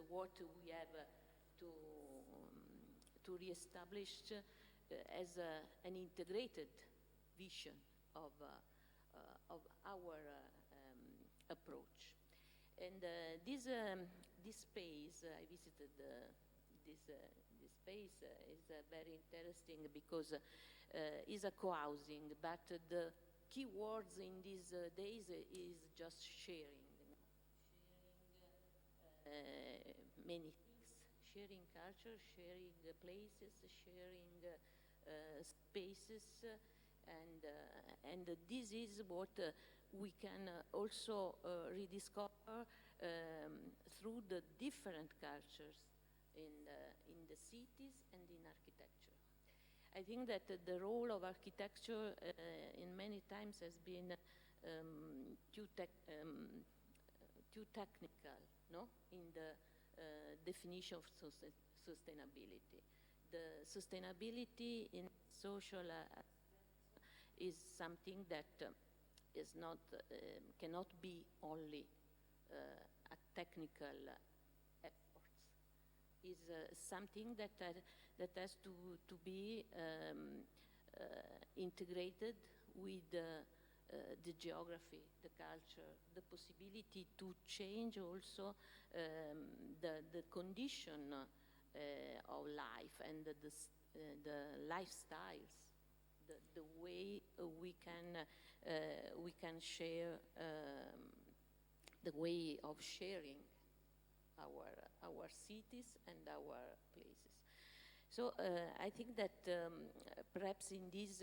what we have to reestablish as an integrated vision of our approach. And this space, I visited this space, is very interesting because it's a co-housing, but the key words in these days is just sharing. Many things, sharing culture, sharing places, sharing spaces, and this is what we can also rediscover through the different cultures in the cities and in architecture. I think that the role of architecture in many times has been too technical, no, in the definition of sustainability. The sustainability in social is something that is not cannot be only a technical effort. Is something that has to be integrated with the geography, the culture, the possibility to change also the condition of life and the lifestyles, the way we can share, the way of sharing our cities and our places. So I think that perhaps in this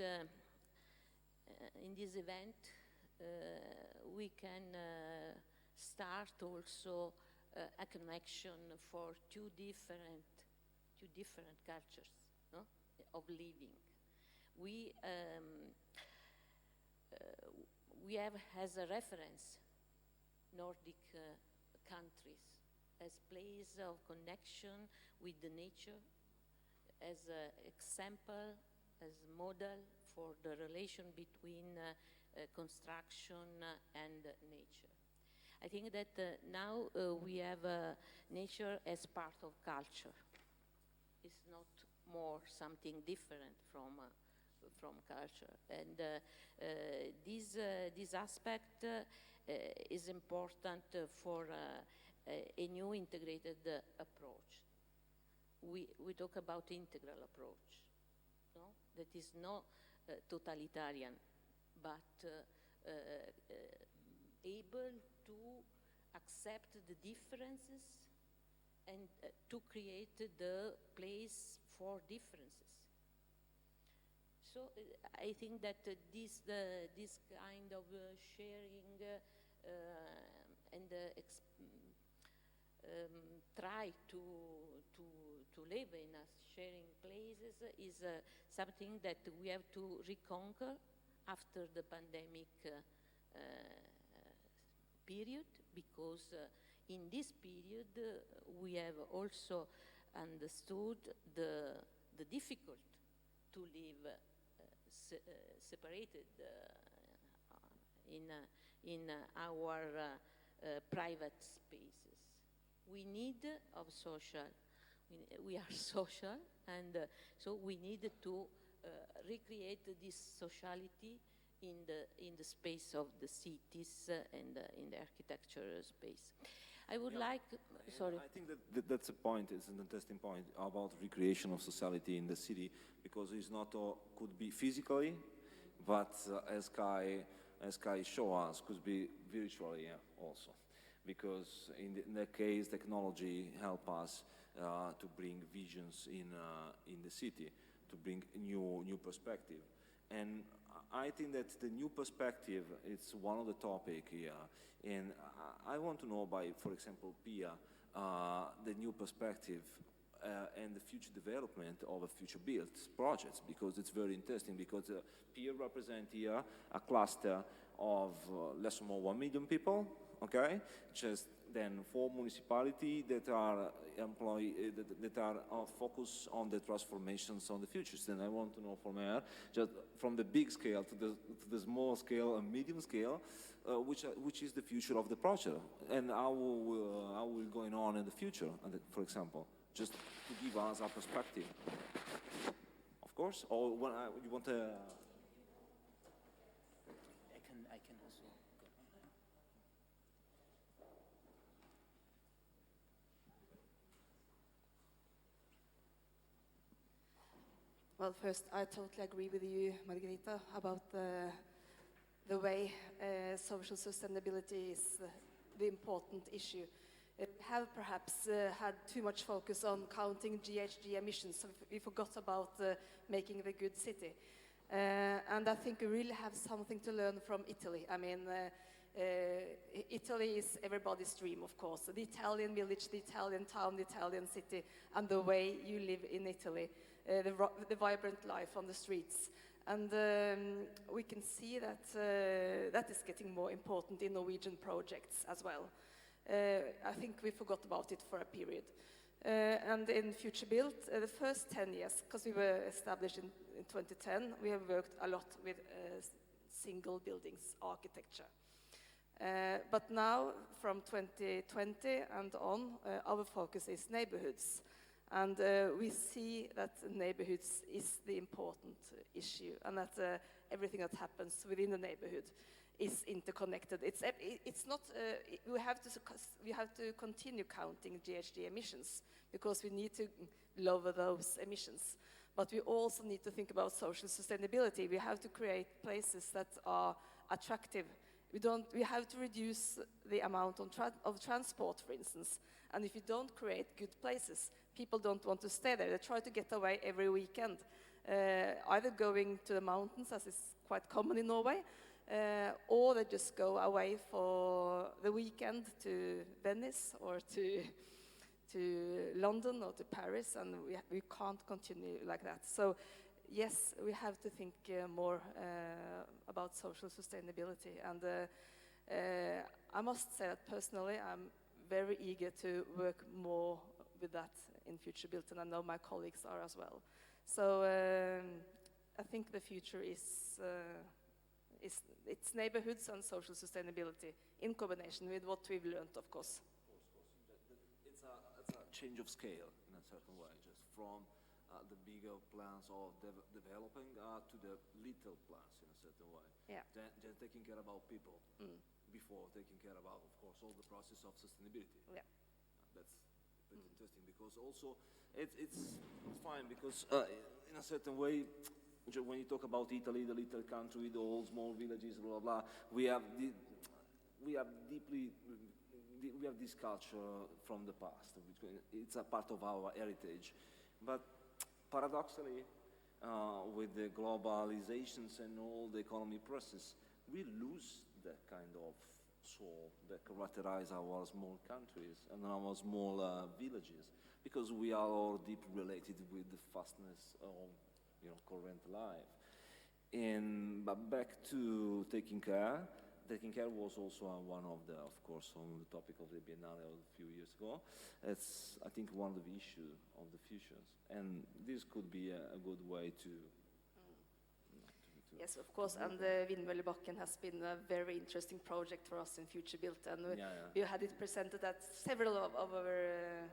event we can start also a connection for two different cultures, no, of living. We have as a reference Nordic countries as place of connection with the nature, as an example, as model for the relation between construction and nature. I think that now we have nature as part of culture. It's not more something different from culture, and this aspect is important for a new integrated approach. We talk about integral approach, no? That is not totalitarian, but able to accept the differences and to create the place for differences. So I think that this kind of sharing and try to live in a sharing places is something that we have to reconquer after the pandemic period, because in this period we have also understood the difficult to live separated in our private spaces. We need of social. We are social, and so we need to recreate this sociality in the space of the cities and in the architecture space. I would like. Sorry. I think that that's a point. It's an interesting point about recreation of sociality in the city, because it's not all could be physically, but as Kai show us, could be virtually also, because in that case, technology help us to bring visions in the city, to bring new perspective, and I think that the new perspective is one of the topic here, and I want to know by, for example, Pia, the new perspective and the future development of a future built projects, because it's very interesting, because Pia represent here a cluster of less or more 1 million people, okay? Just then 4 municipalities that are that are focused on the transformations on the futures. Then I want to know from her, just from the big scale to the small scale and medium scale, which is the future of the project, and how will going on in the future, for example, just to give us a perspective, of course. Or when you want to. I can also go. Well, first, I totally agree with you, Margherita, about the way social sustainability is the important issue. We have perhaps had too much focus on counting GHG emissions, so we forgot about making the good city. And I think we really have something to learn from Italy. I mean, Italy is everybody's dream, of course. The Italian village, the Italian town, the Italian city, and the way you live in Italy, the vibrant life on the streets. And we can see that that is getting more important in Norwegian projects as well. I think we forgot about it for a period. And in Future Built, the first 10 years, because we were established in 2010, we have worked a lot with single buildings architecture. But now, from 2020 and on, our focus is neighborhoods. And we see that neighborhoods is the important issue, and that everything that happens within the neighborhood is interconnected. It's not. We have to continue counting GHG emissions because we need to lower those emissions. But we also need to think about social sustainability. We have to create places that are attractive. We have to reduce the amount of transport, for instance. And if you don't create good places, people don't want to stay there. They try to get away every weekend, either going to the mountains, as is quite common in Norway, or they just go away for the weekend to Venice or to London or to Paris, and we can't continue like that. So yes, we have to think more about social sustainability. And I must say that personally, I'm very eager to work more with that in Future Built, and I know my colleagues are as well. So I think the future is it's neighborhoods and social sustainability in combination with what we've learned, of course. It's a change of scale in a certain way, just from the bigger plans of developing to the little plans in a certain way. Yeah. Then taking care about people before taking care about, of course, all the process of sustainability. Yeah. That's pretty interesting because also it's fine because in a certain way, when you talk about Italy, the little country with all small villages, blah blah, we have this culture from the past. It's a part of our heritage, but paradoxically, with the globalizations and all the economy process, we lose that kind of soul that characterize our small countries and our small villages, because we are all deeply related with the fastness of current life. But back to taking care was also one of the, of course, on the topic of the Biennale a few years ago. It's, I think, one of the issues of the futures, and this could be a good way to Yes, of course, and Vindmøllebakken has been a very interesting project for us in Future Built, and we had it presented at several of our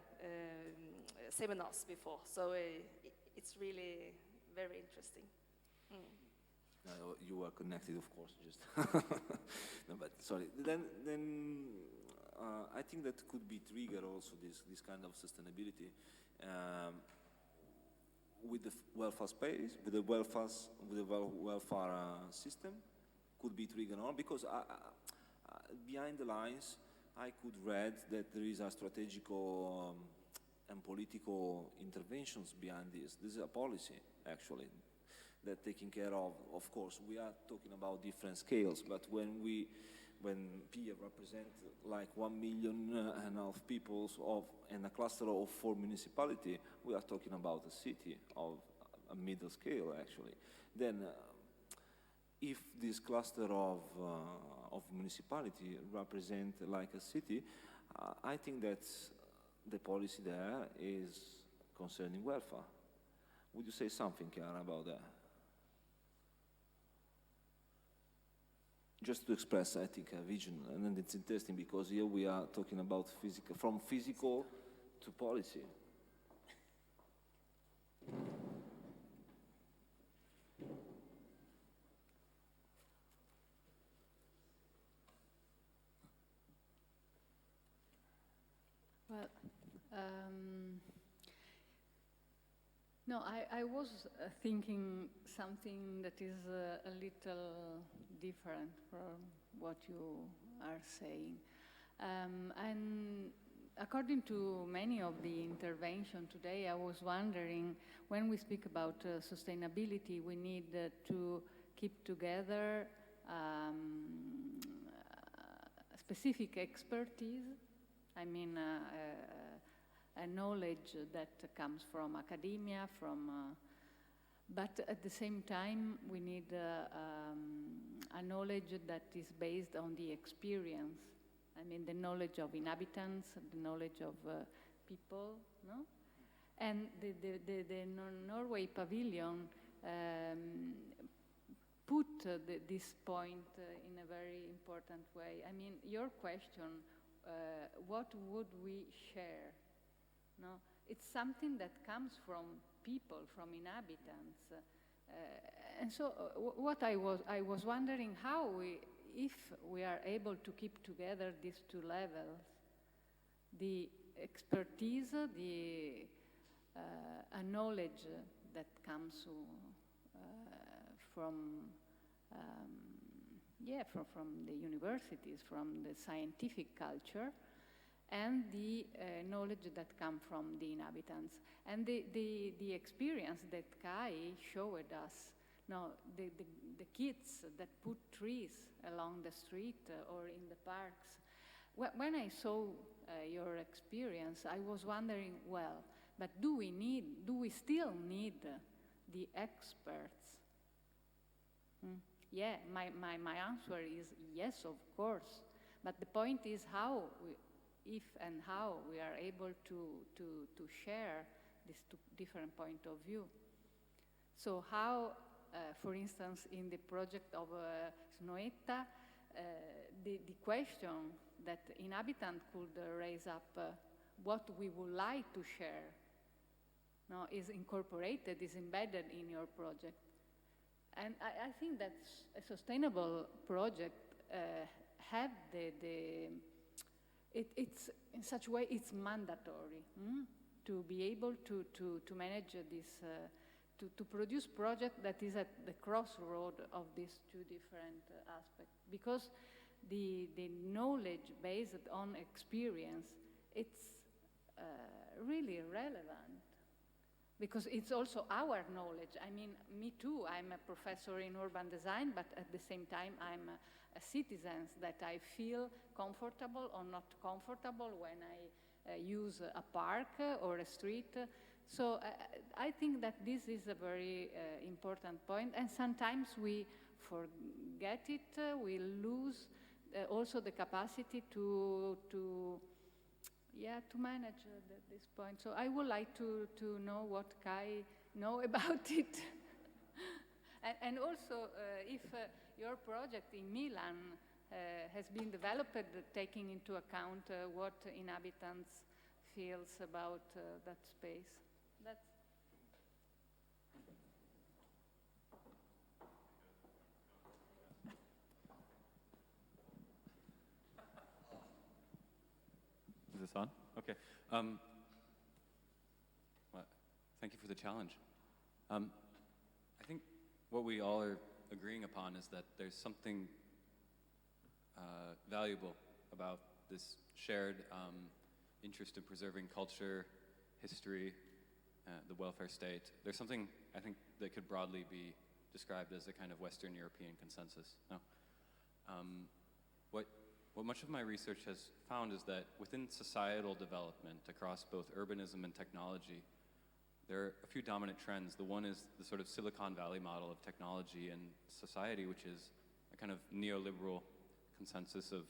seminars before, so it's really very interesting. You are connected, of course. Just no, but sorry. Then I think that could be trigger also this kind of sustainability with the welfare space, with the welfare system, could be triggered on because behind the lines I could read that there is a strategical and political interventions behind this. This is a policy actually that taking care of course, we are talking about different scales, but when PIA represent like 1.5 million people and a cluster of 4 municipalities, we are talking about a city of a middle scale actually. Then if this cluster of municipality represent like a city, I think that the policy there is concerning welfare. Would you say something, Chiara, about that? Just to express, I think, a vision, and then it's interesting because here we are talking about from physical to policy. Well, no, I was thinking something that is a little different from what you are saying. I'm a according to many of the interventions today, I was wondering, when we speak about sustainability, we need to keep together specific expertise. I mean, a knowledge that comes from academia, but at the same time, we need a knowledge that is based on the experience. I mean, the knowledge of inhabitants, the knowledge of people, no? And the Norway Pavilion put this point in a very important way. I mean, your question, what would we share? No? It's something that comes from people, from inhabitants. And so what I was wondering how if we are able to keep together these two levels, the expertise, a knowledge that comes from the universities, from the scientific culture, and the knowledge that comes from the inhabitants. And the experience that Kai showed us, the kids that put trees along the street or in the parks. When I saw your experience, I was wondering, well, but do we still need the experts? Yeah, my answer is yes, of course. But the point is if and how we are able to share these two different points of view. So how, for instance, in the project of Snoetta, the question that inhabitants could raise up, what we would like to share, is incorporated, is embedded in your project. And I think that a sustainable project have it's in such a way it's mandatory to be able to manage this, to produce project that is at the crossroad of these two different aspects. Because the knowledge based on experience, it's really relevant. Because it's also our knowledge. I mean, me too, I'm a professor in urban design, but at the same time, I'm a citizen that I feel comfortable or not comfortable when I use a park or a street. So I think that this is a very important point, and sometimes we forget it, we lose also the capacity to manage this point. So I would like to know what Kai know about it. and also if your project in Milan has been developed taking into account what inhabitants feels about that space. That's Is this on? Okay. Well, thank you for the challenge. I think what we all are agreeing upon is that there's something valuable about this shared interest in preserving culture, history, the welfare state. There's something, I think, that could broadly be described as a kind of Western European consensus. No? What much of my research has found is that within societal development across both urbanism and technology, there are a few dominant trends. The one is the sort of Silicon Valley model of technology and society, which is a kind of neoliberal consensus of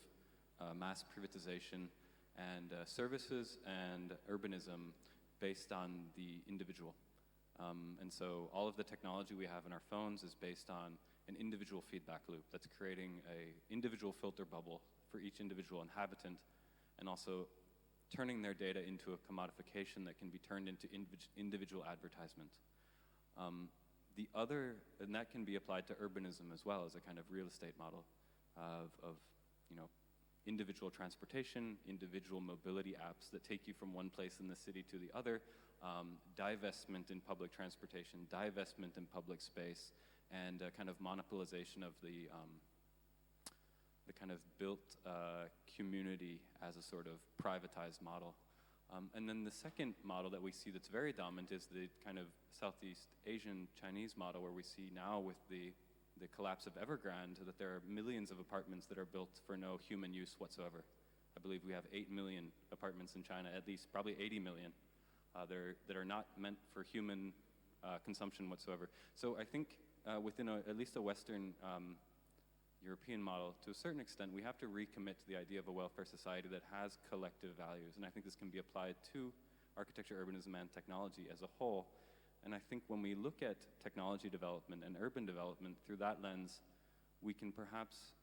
mass privatization and services and urbanism based on the individual. And so all of the technology we have in our phones is based on an individual feedback loop that's creating an individual filter bubble for each individual inhabitant, and also turning their data into a commodification that can be turned into individual advertisement. The other, and that can be applied to urbanism as well as a kind of real estate model of individual transportation, individual mobility apps that take you from one place in the city to the other, divestment in public transportation, divestment in public space, and a kind of monopolization of the kind of built community as a sort of privatized model. And then the second model that we see that's very dominant is the kind of Southeast Asian Chinese model, where we see now with the collapse of Evergrande that there are millions of apartments that are built for no human use whatsoever. I believe we have 8 million apartments in China, at least probably 80 million, that are not meant for human consumption whatsoever. So I think within at least a Western European model, to a certain extent, we have to recommit to the idea of a welfare society that has collective values. And I think this can be applied to architecture, urbanism, and technology as a whole. And I think when we look at technology development and urban development through that lens, we can perhaps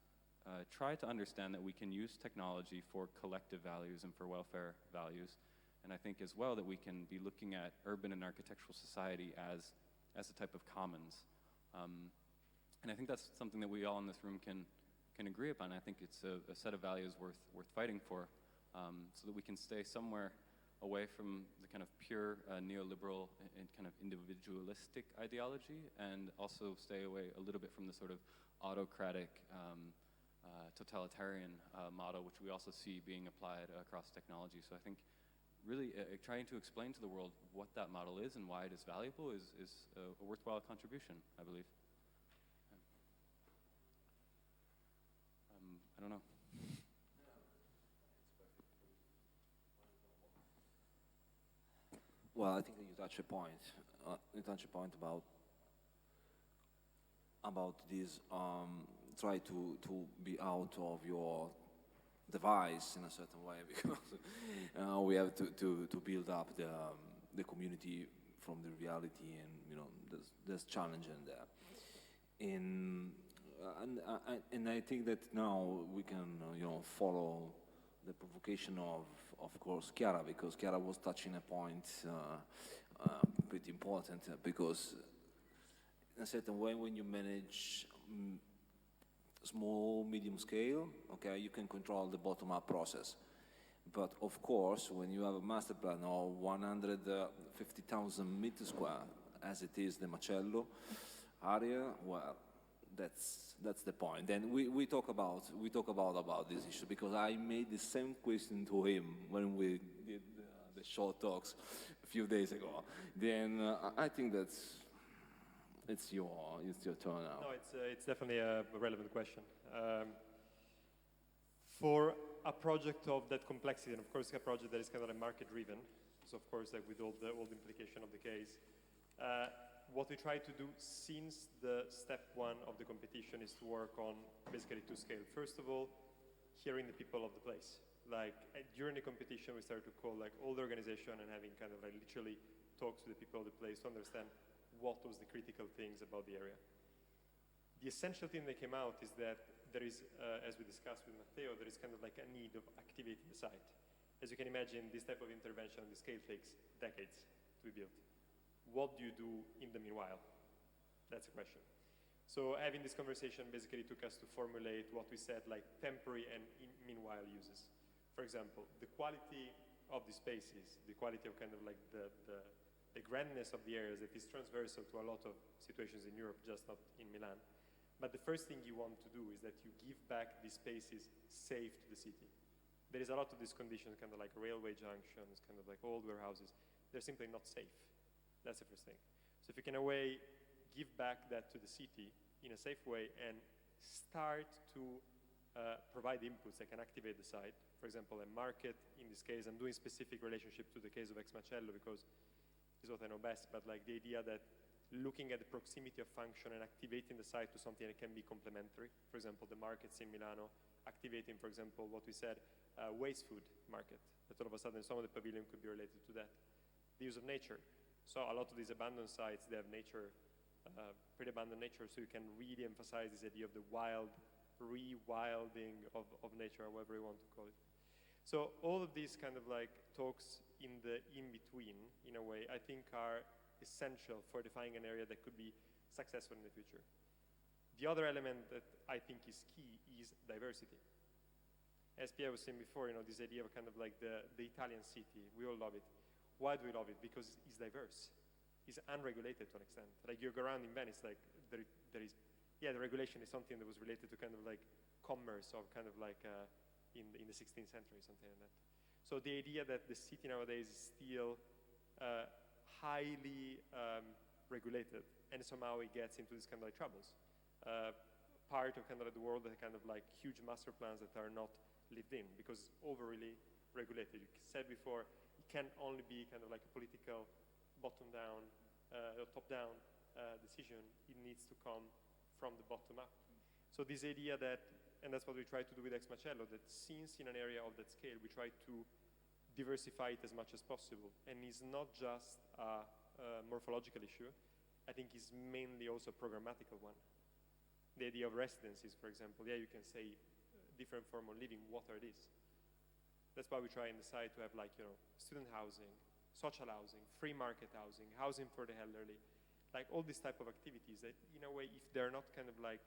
try to understand that we can use technology for collective values and for welfare values. And I think as well that we can be looking at urban and architectural society as a type of commons. And I think that's something that we all in this room can agree upon. I think it's a set of values worth fighting for, so that we can stay somewhere away from the kind of pure neoliberal and kind of individualistic ideology, and also stay away a little bit from the sort of autocratic, totalitarian model, which we also see being applied across technology. So I think really trying to explain to the world what that model is and why it is valuable is a worthwhile contribution, I believe. I don't know. Well, I think that you touch a point. About this. Try to be out of your device in a certain way, because we have to build up the community from the reality, and there's challenge in there. And I think that now we can follow the provocation of course Chiara, because Chiara was touching a point pretty important, because in a certain way when you manage small, medium scale, okay, you can control the bottom-up process. But of course, when you have a master plan of 150,000 meters square, as it is the Macello area, well, that's the point. Then we talk about this issue, because I made the same question to him when we did the short talks a few days ago. Then I think it's your turn now. No, it's definitely a relevant question. For a project of that complexity, and of course a project that is kind of like market-driven, so of course like with all the implication of the case, what we try to do since the step one of the competition is to work on basically two scales. First of all, hearing the people of the place. Like during the competition, we started to call like all the organization and having kind of like literally talks to the people of the place to understand what was the critical things about the area. The essential thing that came out is that there is, as we discussed with Matteo, there is kind of like a need of activating the site. As you can imagine, this type of intervention on the scale takes decades to be built. What do you do in the meanwhile? That's a question. So having this conversation basically took us to formulate what we said like temporary and meanwhile uses. For example, the quality of the spaces, the quality of kind of like the grandness of the areas that is transversal to a lot of situations in Europe, just not in Milan. But the first thing you want to do is that you give back these spaces safe to the city. There is a lot of these conditions, kind of like railway junctions, kind of like old warehouses. They're simply not safe. That's the first thing. So if you can, in a way, give back that to the city in a safe way and start to provide inputs that can activate the site. For example, a market, in this case, I'm doing specific relationship to the case of Ex Macello because it's what I know best, but like the idea that looking at the proximity of function and activating the site to something that can be complementary. For example, the markets in Milano, activating, for example, what we said, waste food market, that all of a sudden some of the pavilion could be related to that. The use of nature. So a lot of these abandoned sites, they have nature, pretty abandoned nature, so you can really emphasize this idea of the wild, rewilding of nature, however you want to call it. So all of these kind of like talks in the in-between, in a way, I think are essential for defining an area that could be successful in the future. The other element that I think is key is diversity. As Pierre was saying before, this idea of kind of like the Italian city, we all love it. Why do we love it? Because it's diverse. It's unregulated to an extent. Like you go around in Venice, like there is, the regulation is something that was related to kind of like commerce or kind of like in the 16th century, something like that. So the idea that the city nowadays is still highly regulated, and somehow it gets into these kind of like troubles. Part of kind of like the world that kind of like huge master plans that are not lived in because overly regulated. You said before, it can only be kind of like a political bottom-down or top-down decision. It needs to come from the bottom up. So this idea that, and that's what we try to do with Ex Macello, that since in an area of that scale, we try to diversify it as much as possible. And it's not just a morphological issue. I think it's mainly also a programmatical one. The idea of residencies, for example, yeah, you can say different form of living, what are these? That's why we try and decide to have like, you know, student housing, social housing, free market housing, housing for the elderly, like all these type of activities that in a way, if they're not kind of like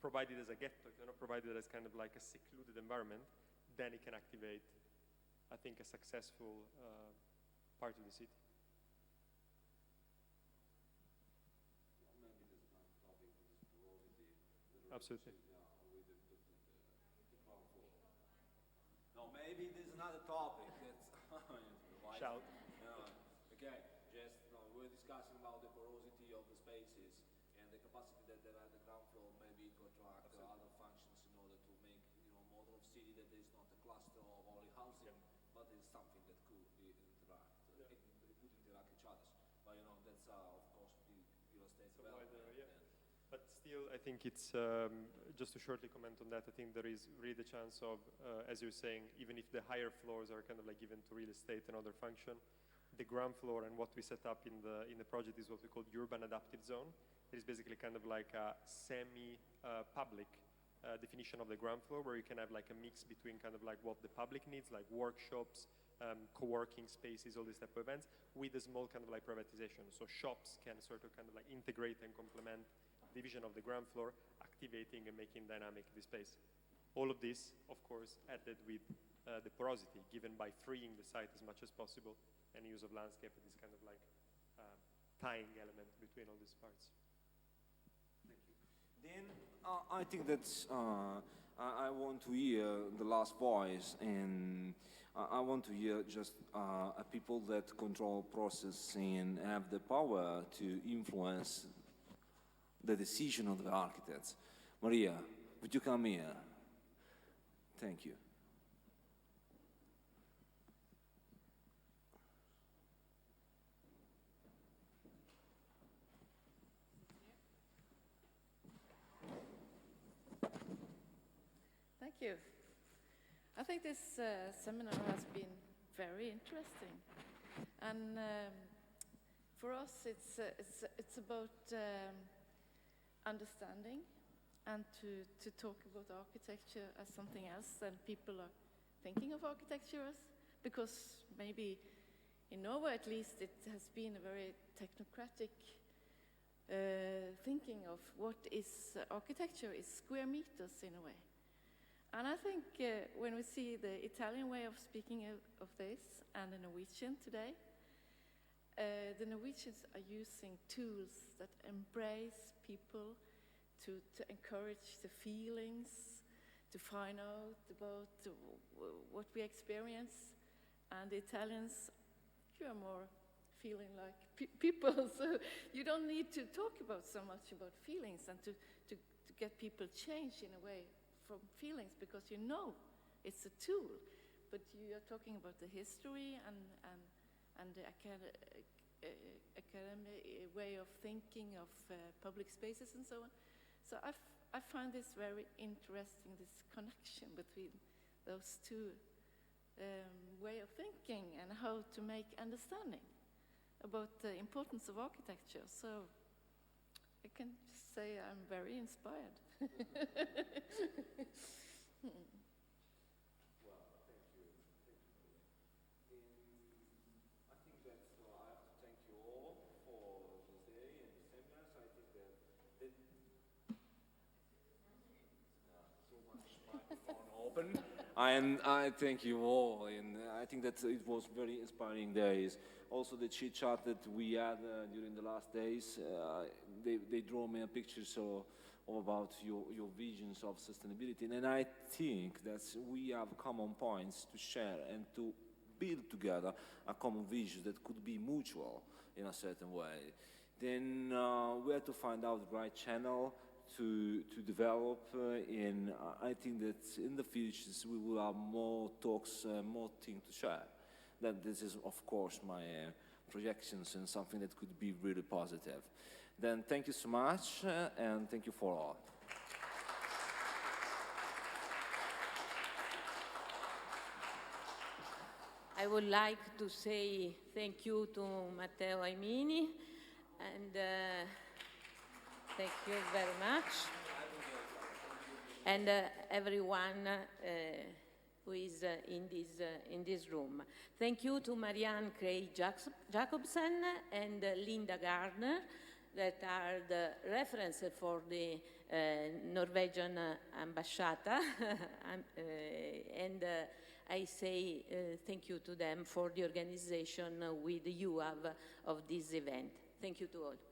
provided as a ghetto, if they're not provided as kind of like a secluded environment, then it can activate, I think, a successful part of the city. Absolutely. No, maybe there's another topic that's Shout. Okay, just we're discussing about the porosity of the spaces and the capacity that there are the ground floor maybe to attract other functions in order to make model of city that is not a cluster of only housing, but is something that could be interact, they could interact each other. But that's of course the real estate development. But still, I think it's, just to shortly comment on that, I think there is really the chance of, as you're saying, even if the higher floors are kind of like given to real estate and other function, the ground floor and what we set up in the project is what we call urban adaptive zone. It is basically kind of like a semi-public definition of the ground floor where you can have like a mix between kind of like what the public needs, like workshops, co-working spaces, all these type of events, with a small kind of like privatization. So shops can sort of kind of like integrate and complement division of the ground floor, activating and making dynamic the space. All of this, of course, added with the porosity given by freeing the site as much as possible and use of landscape and this kind of like tying element between all these parts. Thank you. Then I think that I want to hear the last voice, and I want to hear just people that control process and have the power to influence the decision of the architects. Maria, would you come here? Thank you. Thank you. I think this seminar has been very interesting, and for us, it's about understanding and to talk about architecture as something else than people are thinking of architecture as, because maybe in Norway at least it has been a very technocratic thinking of what is architecture is square meters in a way. And I think when we see the Italian way of speaking of this and the Norwegian today, the Norwegians are using tools that embrace people to encourage the feelings, to find out about what we experience. And the Italians, you are more feeling like people, so you don't need to talk about so much about feelings and to get people changed in a way from feelings, because you know it's a tool, but you are talking about the history and the academic way of thinking of public spaces and so on. So I find this very interesting, this connection between those two way of thinking and how to make understanding about the importance of architecture. So I can just say I'm very inspired. Well, thank you. I think that I have to thank you all for this day and the seminars. I think that so much microphone open. And I thank you all, and I think that it was very inspiring days. Also, the chit chat that we had during the last days, they draw me a picture. So about your visions of sustainability. And I think that we have common points to share and to build together a common vision that could be mutual in a certain way. Then we have to find out the right channel to develop, and I think that in the future we will have more talks, more things to share. Then this is, of course, my projections and something that could be really positive. Then thank you so much, and thank you for all. I would like to say thank you to Matteo Aimini, and thank you very much. And everyone who is in this room. Thank you to Marianne Craig-Jacobsen and Linda Gardner, that are the reference for the Norwegian ambassador. And I say thank you to them for the organization with you of this event. Thank you to all.